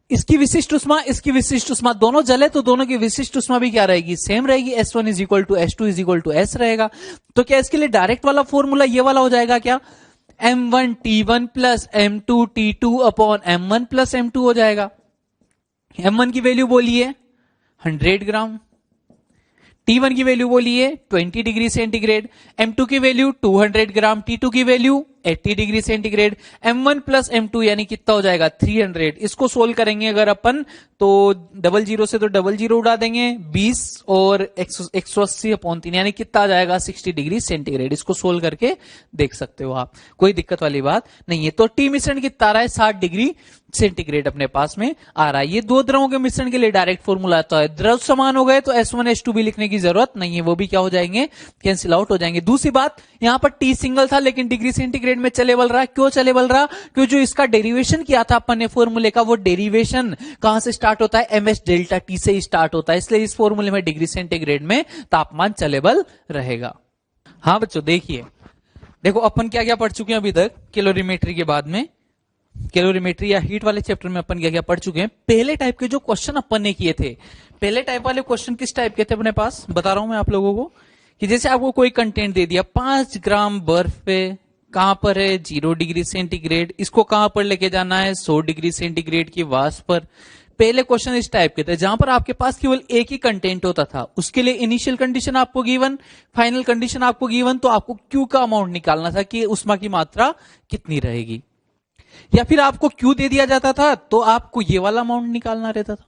इसकी विशिष्ट उष्मा, इसकी विशिष्ट उष्मा, दोनों जल है तो दोनों की विशिष्ट उष्मा भी क्या रहेगी, सेम रहेगी। S1 is equal to S2 is equal to S रहेगा। तो क्या इसके लिए डायरेक्ट वाला फॉर्मूला ये वाला हो जाएगा क्या? M1 T1 plus M2 T2 upon M1 plus M2 हो जाएगा। M1 की वैल्यू बोलिए 100 ग्राम, T1 की वैल्यू बोलिए 20 डिग्री सेंटीग्रेड, M2 की वैल्यू 200 ग्राम, T2 की value 80 degree centigrade. M1 plus M2 यानी कितना हो जाएगा 300। इसको सोल्व करेंगे अगर अपन तो 00 से तो 00 उड़ा देंगे, 20 और 180 अपॉन 3 यानी कितना आ जाएगा 60 डिग्री सेंटीग्रेड। इसको सोल्व करके देख सकते हो आप, कोई दिक्कत वाली बात नहीं है। तो टी मिश्रण कितना आ रहा है 60 डिग्री सेंटीग्रेड अपने पास में आ रहा है। ये दो द्रवों के मिश्रण के लिए डायरेक्ट फॉर्मूला आता है। द्रव समान हो गए तो S1 S2 भी लिखने की जरूरत नहीं है, वो भी क्या हो जाएंगे, कैंसिल आउट हो जाएंगे। दूसरी बात, यहां पर टी सिंगल था लेकिन डिग्री सेंटीग्रेड में चले बल रहा। क्यों चले बल रहा? क्योंकि जो इसका डेरिवेशन किया था अपन ने फॉर्मूले का, वो डेरिवेशन कहां से स्टार्ट होता है, MS डेल्टा टी से ही स्टार्ट होता है, इसलिए इस फॉर्मूले में डिग्री सेंटीग्रेड में तापमान चलेबल रहेगा। हाँ बच्चों देखिए, देखो अपन क्या क्या पढ़ चुके हैं अभी तक कैलोरीमेट्री के बाद में, कैलोरीमेट्री या हीट वाले चैप्टर में अपन क्या क्या पढ़ चुके हैं। पहले टाइप के जो क्वेश्चन अपन ने किए थे, पहले टाइप वाले क्वेश्चन किस टाइप के थे अपने पास, बता रहा हूं मैं आप लोगों को, कि जैसे आपको कोई कंटेंट दे दिया, 5 ग्राम बर्फ पे कहां पर है 0 डिग्री सेंटीग्रेड, इसको कहां पर लेके जाना है 100 डिग्री सेंटीग्रेड की वाष्प पर। पहले क्वेश्चन इस टाइप के थे जहां पर आपके पास केवल एक ही कंटेंट होता था, उसके लिए इनिशियल कंडीशन आपको गिवन, फाइनल कंडीशन आपको गिवन, तो आपको क्यू का अमाउंट निकालना था कि उष्मा की मात्रा कितनी रहेगी। या फिर आपको क्यू दे दिया जाता था तो आपको ये वाला अमाउंट निकालना रहता था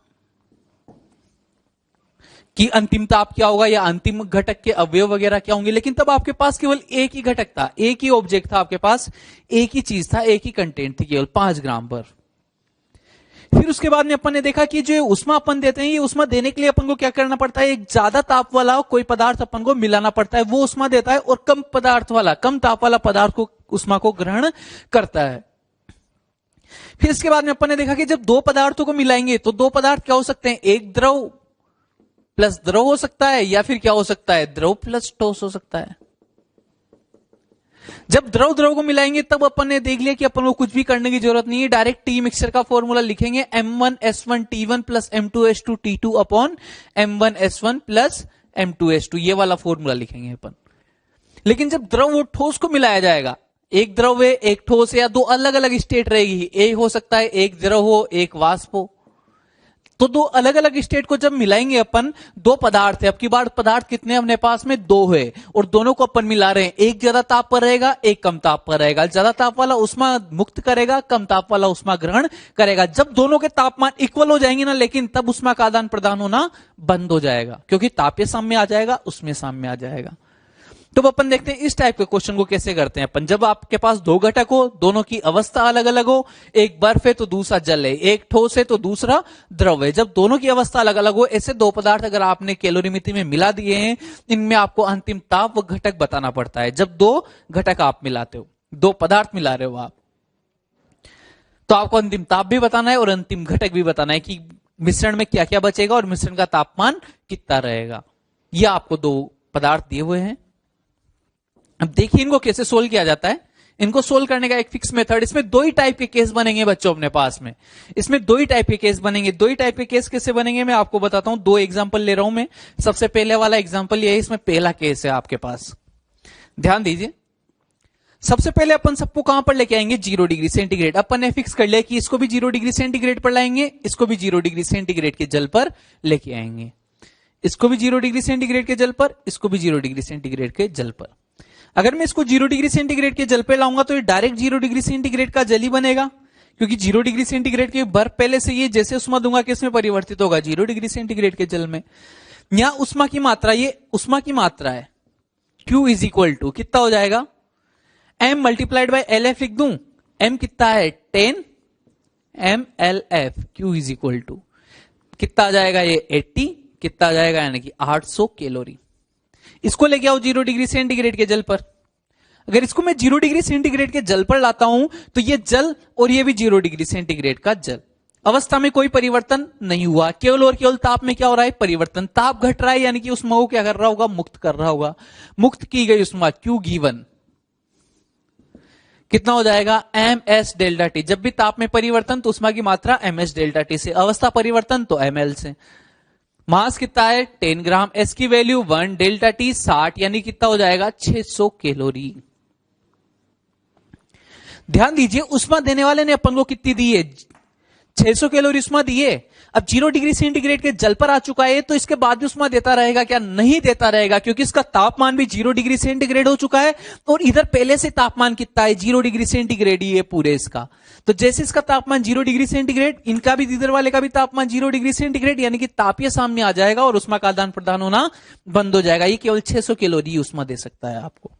कि अंतिम ताप क्या होगा या अंतिम घटक के अवयव वगैरह क्या होंगे। लेकिन तब आपके पास केवल एक ही घटक था, एक ही ऑब्जेक्ट था आपके पास, एक ही चीज था, एक ही कंटेंट थी, केवल 5 ग्राम पर। फिर उसके बाद में अपन ने देखा कि जो उष्मा अपन देते हैं, ये उष्मा देने के लिए अपन को क्या करना पड़ता है, एक ज्यादा ताप वाला कोई पदार्थ अपन को मिलाना पड़ता है, वो उष्मा देता है, और कम पदार्थ वाला, कम ताप वाला पदार्थ को उष्मा को ग्रहण करता है। फिर इसके बाद में अपन ने देखा कि जब दो पदार्थों को मिलाएंगे तो दो पदार्थ क्या हो सकते हैं, एक द्रव प्लस द्रव हो सकता है, या फिर क्या हो सकता है, द्रव प्लस ठोस हो सकता है। जब द्रव द्रव को मिलाएंगे तब अपन ने देख लिया कि अपन को कुछ भी करने की जरूरत नहीं है, डायरेक्ट टी मिक्सचर का फॉर्मूला लिखेंगे, M1S1 T1 plus M2S2 T2 upon M1S1 plus M2S2, ये वाला फॉर्मूला लिखेंगे अपन। लेकिन जब द्रव और ठोस को मिलाया जाएगा, एक द्रव है एक ठोस है, या दो अलग अलग स्टेट रहेगी, एक हो सकता है एक द्रव हो एक वाष्प हो, तो दो अलग अलग स्टेट को जब मिलाएंगे अपन, दो पदार्थ है, अब की बार पदार्थ कितने अपने पास में, दो है, और दोनों को अपन मिला रहे हैं, एक ज्यादा ताप पर रहेगा एक कम ताप पर रहेगा, ज्यादा ताप वाला उष्मा मुक्त करेगा, कम ताप वाला उष्मा ग्रहण करेगा। जब दोनों के तापमान इक्वल हो जाएंगे ना, लेकिन तब उष्मा का आदान प्रदान होना बंद हो जाएगा, क्योंकि तापीय साम्य आ जाएगा, उसमें साम्य आ जाएगा। तो अपन देखते हैं इस टाइप के क्वेश्चन को कैसे करते हैं अपन। जब आपके पास दो घटक हो, दोनों की अवस्था अलग अलग हो, एक बर्फ है तो दूसरा जल है, एक ठोस है तो दूसरा द्रव है, जब दोनों की अवस्था अलग अलग हो, ऐसे दो पदार्थ अगर आपने कैलोरीमिति में मिला दिए हैं, इनमें आपको अंतिम ताप व घटक बताना पड़ता है। जब दो घटक आप मिलाते हो, दो पदार्थ मिला रहे हो आप, तो आपको अंतिम ताप भी बताना है और अंतिम घटक भी बताना है कि मिश्रण में क्या क्या बचेगा और मिश्रण का तापमान कितना रहेगा। यह आपको दो पदार्थ दिए हुए हैं। अब देखिए इनको कैसे सोल्व किया जाता है। इनको सोल्व करने का एक फिक्स मेथड, इसमें दो ही टाइप के केस बनेंगे बच्चों अपने पास में, इसमें दो ही टाइप के केस बनेंगे। दो ही टाइप के केस कैसे बनेंगे मैं आपको बताता हूं, दो एग्जांपल ले रहा हूं मैं। सबसे पहले वाला एग्जांपल ये है, इसमें पहला केस है आपके पास, ध्यान दीजिए। सबसे पहले अपन सबको कहां पर लेके आएंगे, 0 डिग्री सेंटीग्रेड। अपन ने फिक्स कर लिया कि इसको भी 0 डिग्री सेंटीग्रेड पर लाएंगे, इसको भी 0 डिग्री सेंटीग्रेड के जल पर लेके आएंगे, इसको भी 0 डिग्री सेंटीग्रेड के जल पर, इसको भी 0 डिग्री सेंटीग्रेड के जल पर। अगर मैं इसको 0 डिग्री सेंटीग्रेड के जल पे लाऊंगा तो ये डायरेक्ट 0 डिग्री सेंटीग्रेड का जल ही बनेगा, क्योंकि 0 डिग्री सेंटीग्रेड के बर्फ पहले से ये जैसे उष्मा दूंगा किसमें परिवर्तित होगा, 0 डिग्री सेंटीग्रेड के जल में। यहां उष्मा की मात्रा, ये उष्मा की मात्रा है, Q इज इक्वल टू कितना हो जाएगा, M मल्टीप्लाइड बाय LF लिख दूं, M कितना है 10 mLF, Q is equal to कितना आ जाएगा, ये 80 कितना आ जाएगा, यानी कि 800 कैलोरी। इसको लेके आओ 0 डिग्री सेंटीग्रेड के जल पर। अगर इसको मैं 0 डिग्री सेंटीग्रेड के जल पर लाता हूं तो ये जल और ये भी 0 डिग्री सेंटीग्रेड का जल, अवस्था में कोई परिवर्तन नहीं हुआ, केवल और केवल ताप में क्या हो रहा है, परिवर्तन। ताप घट रहा है, यानी कि उष्मा को क्या कर रहा होगा, मुक्त कर रहा होगा। मुक्त की गई उष्मा Q गिवन कितना हो जाएगा, ms डेल्टा टी। जब भी ताप में परिवर्तन तो उष्मा की मात्रा ms डेल्टा टी से, अवस्था परिवर्तन तो ml से। मास कितना है 10 ग्राम, s की वैल्यू 1, डेल्टा टी 60, यानी कितना हो जाएगा 600 कैलोरी। ध्यान दीजिए उष्मा देने वाले ने अपन को कितनी दी है, 600 कैलोरी उष्मा दी है। अब 0 डिग्री सेंटीग्रेड के जल पर आ चुका है तो इसके बाद भी उष्मा देता रहेगा क्या, नहीं देता रहेगा, क्योंकि इसका तापमान भी 0 डिग्री सेंटीग्रेड हो चुका है और इधर पहले से तापमान कितना है, 0 डिग्री सेंटीग्रेड ही है पूरे इसका। तो जैसे इसका तापमान 0 डिग्री सेंटीग्रेड, इनका भी इधर वाले का भी तापमान 0 डिग्री सेंटीग्रेड, यानी कि तापीय साम्य आ जाएगा और उष्मा का आदान प्रदान होना बंद हो जाएगा। ये केवल 600 कैलोरी उष्मा दे सकता है आपको।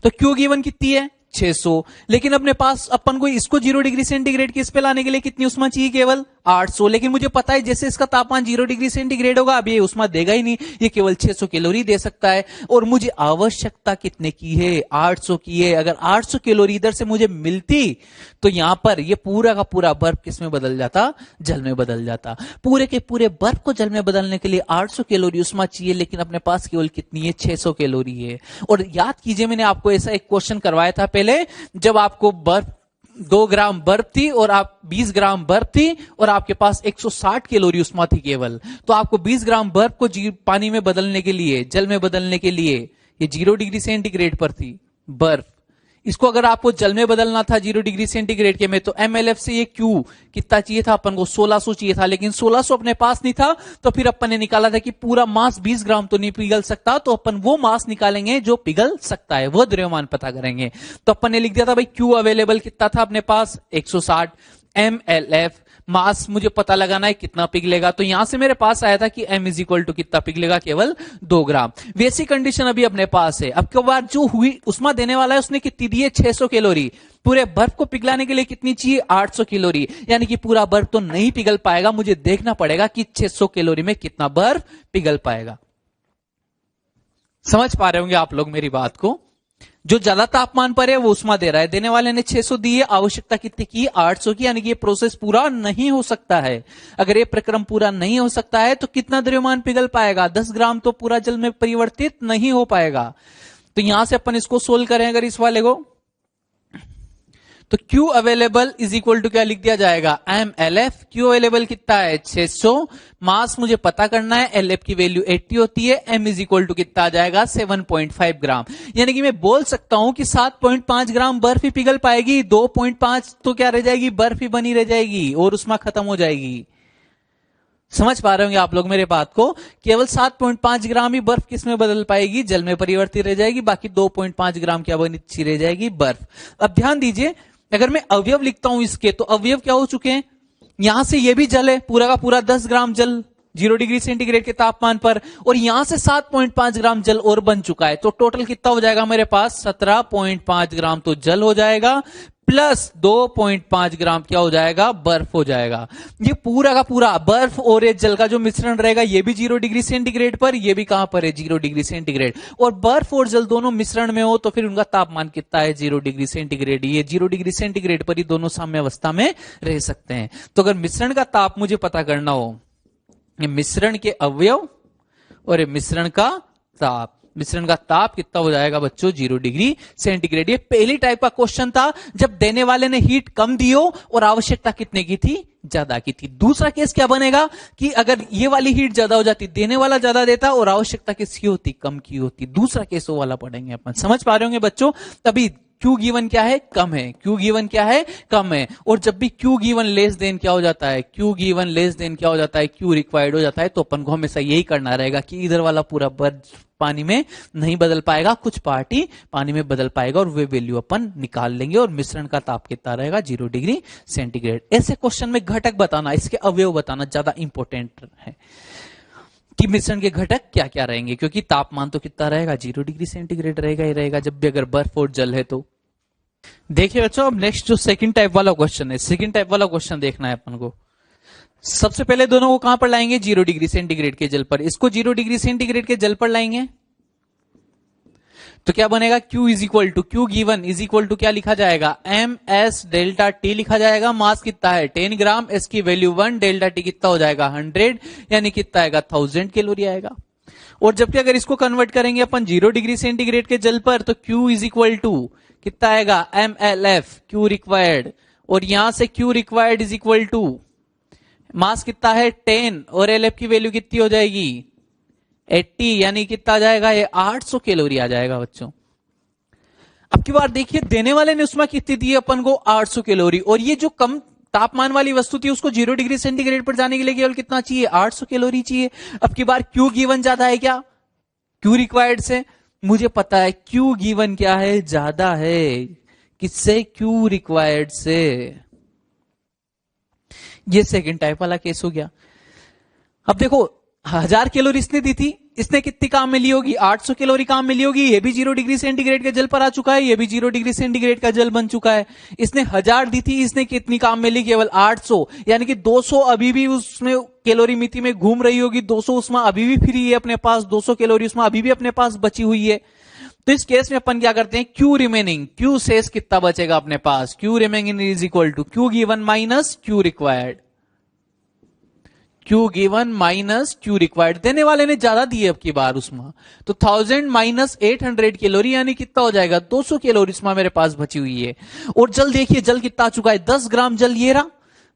तो Q गिवन कितनी है 600, लेकिन अपने पास अपन को इसको 0 डिग्री सेंटीग्रेड के इस पे लाने के लिए कितनी उष्मा चाहिए, केवल 800। लेकिन मुझे पता है जैसे इसका तापमान 0 डिग्री सेंटीग्रेड होगा अब ये उष्मा देगा ही नहीं, ये केवल 600 कैलोरी दे सकता है। और मुझे आवश्यकता कितने की है, 800 की है। अगर 800 कैलोरी इधर से मुझे मिलती तो यहां पर ये पूरा का पूरा बर्फ किस में बदल जाता, जल में बदल जाता। पूरे के पूरे बर्फ को जल में बदलने के लिए 800 कैलोरी उष्मा चाहिए, लेकिन अपने पास केवल कितनी है, 600 कैलोरी है। और याद कीजिए मैंने आपको ऐसा एक क्वेश्चन करवाया था पहले, जब आपको बर्फ 2 ग्राम बर्फ थी और आप 20 ग्राम बर्फ थी और आपके पास 160 कैलोरी उष्मा थी केवल, तो आपको 20 ग्राम बर्फ को पानी में बदलने के लिए, जल में बदलने के लिए, ये 0 डिग्री सेंटीग्रेड पर थी बर्फ, इसको अगर आपको जल में बदलना था 0 डिग्री सेंटीग्रेड के में, तो MLF से ये Q कितना चाहिए था अपन को, 1600 चाहिए था। लेकिन 1600 अपने पास नहीं था, तो फिर अपन ने निकाला था कि पूरा मास 20 ग्राम तो नहीं पिघल सकता, तो अपन वो मास निकालेंगे जो पिघल सकता है, वो द्रव्यमान पता करेंगे। तो अपन ने लिख दिया था भाई Q अवेलेबल कितना था अपने पास 160, MLF मास मुझे पता लगाना है कितना पिघलेगा, तो यहां से मेरे पास आया था कि M इज इक्वल टू कितना पिघलेगा, केवल 2 ग्राम। वैसी कंडीशन अभी अपने पास है। अब के बाद जो हुई उष्मा देने वाला है उसने कितनी दी है, 600 कैलोरी। पूरे बर्फ को पिघलाने के लिए कितनी चाहिए, 800 कैलोरी। यानी कि पूरा बर्फ तो नहीं पिघल पाएगा, मुझे देखना पड़ेगा कि 600 कैलोरी में कितना बर्फ पिघल पाएगा। समझ पा रहे होंगे आप लोग मेरी बात को। जो ज्यादा तापमान पर है वो उष्मा दे रहा है, देने वाले ने 600 दी है, आवश्यकता कितनी की, 800 की। यानी कि ये प्रोसेस पूरा नहीं हो सकता है। अगर ये प्रक्रम पूरा नहीं हो सकता है तो कितना द्रव्यमान पिघल पाएगा, 10 ग्राम तो पूरा जल में परिवर्तित नहीं हो पाएगा। तो यहां से अपन इसको सोल्व करें अगर इस वाले को, तो Q available is equal to क्या लिख दिया जाएगा, MLF। Q अवेलेबल कितना है 600, मास मुझे पता करना है, LF की वैल्यू 80 होती है, M इज इक्वल टू कितना आ जाएगा 7.5 ग्राम। यानी कि मैं बोल सकता हूं कि 7.5 ग्राम बर्फ ही पिघल पाएगी, 2.5 तो क्या रह जाएगी, बर्फ ही बनी रह जाएगी और उष्मा खत्म हो जाएगी। समझ पा रहे होंगे आप लोग मेरे बात को। केवल 7.5 ग्राम ही बर्फ किस में बदल पाएगी, जल में परिवर्तित रह जाएगी, बाकी 2.5 ग्राम क्या बनी रह जाएगी, बर्फ। अब ध्यान दीजिए, अगर मैं अवयव लिखता हूं इसके, तो अवयव क्या हो चुके हैं, यहां से ये भी जल है, पूरा का पूरा 10 ग्राम जल 0 डिग्री सेंटीग्रेड के तापमान पर, और यहां से 7.5 ग्राम जल और बन चुका है। तो टोटल कितना हो जाएगा मेरे पास, 17.5 ग्राम तो जल हो जाएगा, प्लस 2.5 ग्राम क्या हो जाएगा, बर्फ हो जाएगा। ये पूरा का पूरा बर्फ और ये जल का जो मिश्रण रहेगा, ये भी 0 डिग्री सेंटीग्रेड पर, ये भी कहां पर है, 0 डिग्री सेंटीग्रेड। और बर्फ और जल दोनों मिश्रण में हो तो फिर उनका तापमान कितना है, 0 डिग्री सेंटीग्रेड। ये 0 डिग्री सेंटीग्रेड पर ही दोनों साम्य अवस्था में रह सकते हैं। तो अगर मिश्रण का ताप मुझे पता करना हो, ये मिश्रण के अवयव और ये मिश्रण का ताप, मिश्रण का ताप कितना हो जाएगा बच्चों, 0 डिग्री सेंटीग्रेड। ये पहली टाइप का क्वेश्चन था जब देने वाले ने हीट कम दी हो और आवश्यकता कितने की थी, ज्यादा की थी। दूसरा केस क्या बनेगा कि अगर ये वाली हीट ज्यादा हो जाती, देने वाला ज्यादा देता और आवश्यकता किसकी होती, कम की होती। दूसरा केस वो वाला पढ़ेंगे अपन। समझ पा रहे होंगे बच्चों? तभी Q गिवन क्या है, कम है। Q गिवन क्या है, कम है। और जब भी Q गिवन लेस देन क्या हो जाता है, Q गिवन लेस देन क्या हो जाता है, Q रिक्वायर्ड हो जाता है। तो अपन को हमेशा यही करना रहेगा कि इधर वाला पूरा बर्फ पानी में नहीं बदल पाएगा, कुछ पार्टी पानी में बदल पाएगा और वे वैल्यू अपन निकाल लेंगे। और मिश्रण का ताप कितना रहेगा, 0 डिग्री सेंटीग्रेड। ऐसे क्वेश्चन में घटक बताना, इसके अवयव बताना ज्यादा इंपॉर्टेंट है कि मिश्रण के घटक क्या क्या रहेंगे, क्योंकि तापमान तो कितना रहेगा, 0 डिग्री सेंटीग्रेड रहेगा ही रहेगा जब भी अगर बर्फ और जल है तो। देखिए बच्चों, अब नेक्स्ट जो सेकंड टाइप वाला क्वेश्चन है, सेकंड टाइप वाला क्वेश्चन देखना है अपन को। सबसे पहले दोनों को कहां पर लाएंगे, 0 डिग्री सेंटीग्रेड के जल पर। इसको 0 डिग्री सेंटीग्रेड के जल पर लाएंगे तो क्या बनेगा, Q is equal to, Q given is equal to क्या लिखा जाएगा, MS डेल्टा T लिखा जाएगा। मास कितना है, 10 ग्राम। S की वैल्यू 1, डेल्टा T कितना हो जाएगा, 100, यानी कितना आएगा, 1000 कैलोरी आएगा। और जबकि अगर इसको कन्वर्ट करेंगे अपन 0 डिग्री सेंटीग्रेड के जल पर, तो Q इज इक्वल टू कितना आएगा, MLF, Q रिक्वायर्ड। और यहां से Q required is equal to mass कितना है 10 और LF की वैल्यू कितनी हो जाएगी 80, यानी कितना आ जाएगा, ये 800 कैलोरी आ जाएगा बच्चों। अब की बार देखिए, देने वाले ने उसमें कितनी दी अपन को, 800 कैलोरी। और ये जो कम तापमान वाली वस्तु थी उसको 0 डिग्री सेंटीग्रेड पर जाने के लिए केवल कितना चाहिए, 800 कैलोरी चाहिए। अब की बार Q गिवन ज्यादा है क्या, Q रिक्वायर्ड से? मुझे पता है Q गिवन क्या है, ज्यादा है। किससे, Q रिक्वायर्ड से। ये सेकंड टाइप वाला केस हो गया। अब देखो, 1000 कैलोरी इसने दी थी, इसने कितनी काम में ली होगी, 800 कैलोरी काम में ली होगी। ये भी 0 डिग्री सेंटीग्रेड के जल पर आ चुका है, ये भी 0 डिग्री सेंटीग्रेड का जल बन चुका है। इसने 1000 दी थी, इसने कितनी काम में ली, केवल 800, यानी कि 200 अभी भी उसमें कैलोरी मिति में घूम रही होगी। 200 उसमें अभी भी फ्री है अपने पास, 200 कैलोरी उसमें अभी भी अपने पास बची हुई है। तो इस केस में अपन क्या करते हैं, Q रिमेनिंग, Q शेष कितना बचेगा अपने पास, Q remaining is equal to Q given minus Q required. Q given minus Q required. देने वाले ने ज्यादा दिए अब की बार उसमें, तो 1000 माइनस 800 कैलोरी, यानी कितना हो जाएगा, 200 कैलोरी इसमें मेरे पास बची हुई है। और जल देखिए, जल कितना आ चुका है, 10 ग्राम जल ये रहा,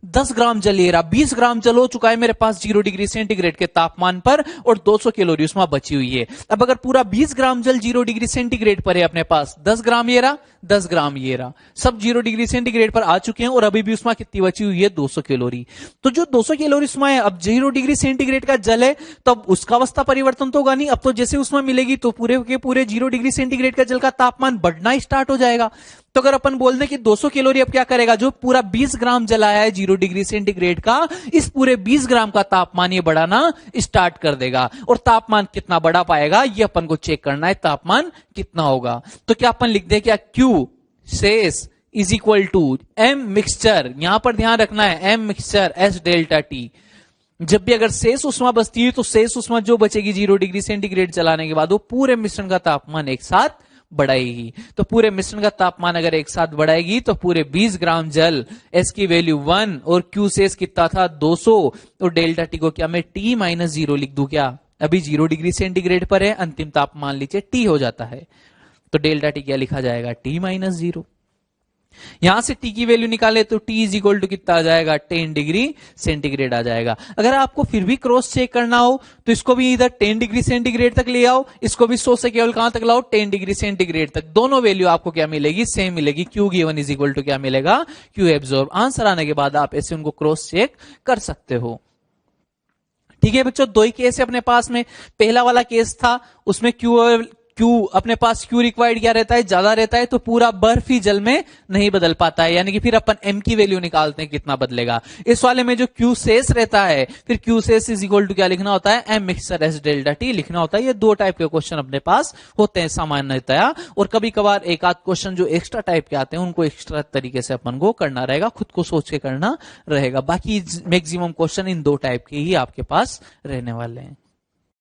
10 ग्राम जल ये रहा, 20 ग्राम जल हो चुका है मेरे पास 0 डिग्री सेंटीग्रेड के तापमान पर, और 200 कैलोरी उसमें बची हुई है। अब अगर पूरा 20 ग्राम जल 0 डिग्री सेंटीग्रेड पर है अपने पास, 10 ग्राम ये रहा, 10 ग्राम ये रहा, सब 0 डिग्री सेंटीग्रेड पर आ चुके हैं, और अभी भी उसमें कितनी बची हुई है, 200 कैलोरी। तो जो 200 कैलोरी उसमें है, अब 0 डिग्री सेंटीग्रेड का जल है, तो अब उसका अवस्था परिवर्तन तो होगा नहीं। अब तो जैसे उसमें मिलेगी तो पूरे के पूरे 0 डिग्री सेंटीग्रेड का जल का तापमान बढ़ना स्टार्ट हो जाएगा। तो अगर अपन बोल दें कि 200 कैलोरी अब क्या करेगा, जो पूरा 20 ग्राम जल आया है 0 डिग्री सेंटीग्रेड का, इस पूरे 20 ग्राम का तापमान ये बढ़ाना स्टार्ट कर देगा। और तापमान कितना बढ़ा पाएगा, ये अपन को चेक करना है, तापमान कितना होगा। तो क्या अपन लिख दे, क्या Q शेष is equal to M mixture, यहां पर ध्यान रखना है, M mixture S delta T। जब भी अगर शेष उष्मा बचती है तो शेष उष्मा जो बचेगी 0 डिग्री सेंटीग्रेड चलाने के बाद, वो पूरे मिश्रण का तापमान एक साथ बढ़ाएगी। तो पूरे मिश्रण का तापमान अगर एक साथ बढ़ाएगी तो पूरे 20 ग्राम जल, S की वैल्यू 1 और Q शेष कितना था 200, और डेल्टा T को क्या मैं T माइनस 0 लिख दूं क्या, अभी 0 डिग्री सेंटीग्रेड पर है, अंतिम तापमान लीजिए T हो जाता है, तो डेल्टा T क्या लिखा जाएगा, T माइनस 0। यहां से T की वैल्यू निकाले तो T इज इक्वल टू कितना आ जाएगा, 10 डिग्री सेंटीग्रेड आ जाएगा। अगर आपको फिर भी क्रॉस चेक करना हो तो इसको भी इधर 10 डिग्री सेंटीग्रेड तक ले आओ, इसको भी 100 से केवल कहां तक लाओ, 10 डिग्री सेंटीग्रेड तक। दोनों वैल्यू आपको क्या मिलेगी, सेम मिलेगी। Q given is equal to क्या मिलेगा, Q एब्जॉर्ब। आंसर आने के बाद आप ऐसे उनको क्रॉस चेक कर सकते हो। ठीक है बच्चों, दो ही केस है अपने पास में। पहला वाला केस था, उसमें Q अपने पास Q रिक्वायर्ड क्या रहता है, ज्यादा रहता है, तो पूरा बर्फ ही जल में नहीं बदल पाता है, यानी कि फिर अपन M की वैल्यू निकालते हैं कितना बदलेगा। इस वाले में जो Q शेष रहता है, फिर Q शेष इज इक्वल टू क्या लिखना होता है, M mixture S delta T लिखना होता है। ये दो टाइप के क्वेश्चन अपने पास होते हैं सामान्यतया, और कभी कभार एक आध क्वेश्चन जो एक्स्ट्रा टाइप के आते हैं उनको एक्स्ट्रा तरीके से अपन को करना रहेगा, खुद को सोच के करना रहेगा। बाकी मैक्सिमम क्वेश्चन इन दो टाइप के ही आपके पास रहने वाले हैं।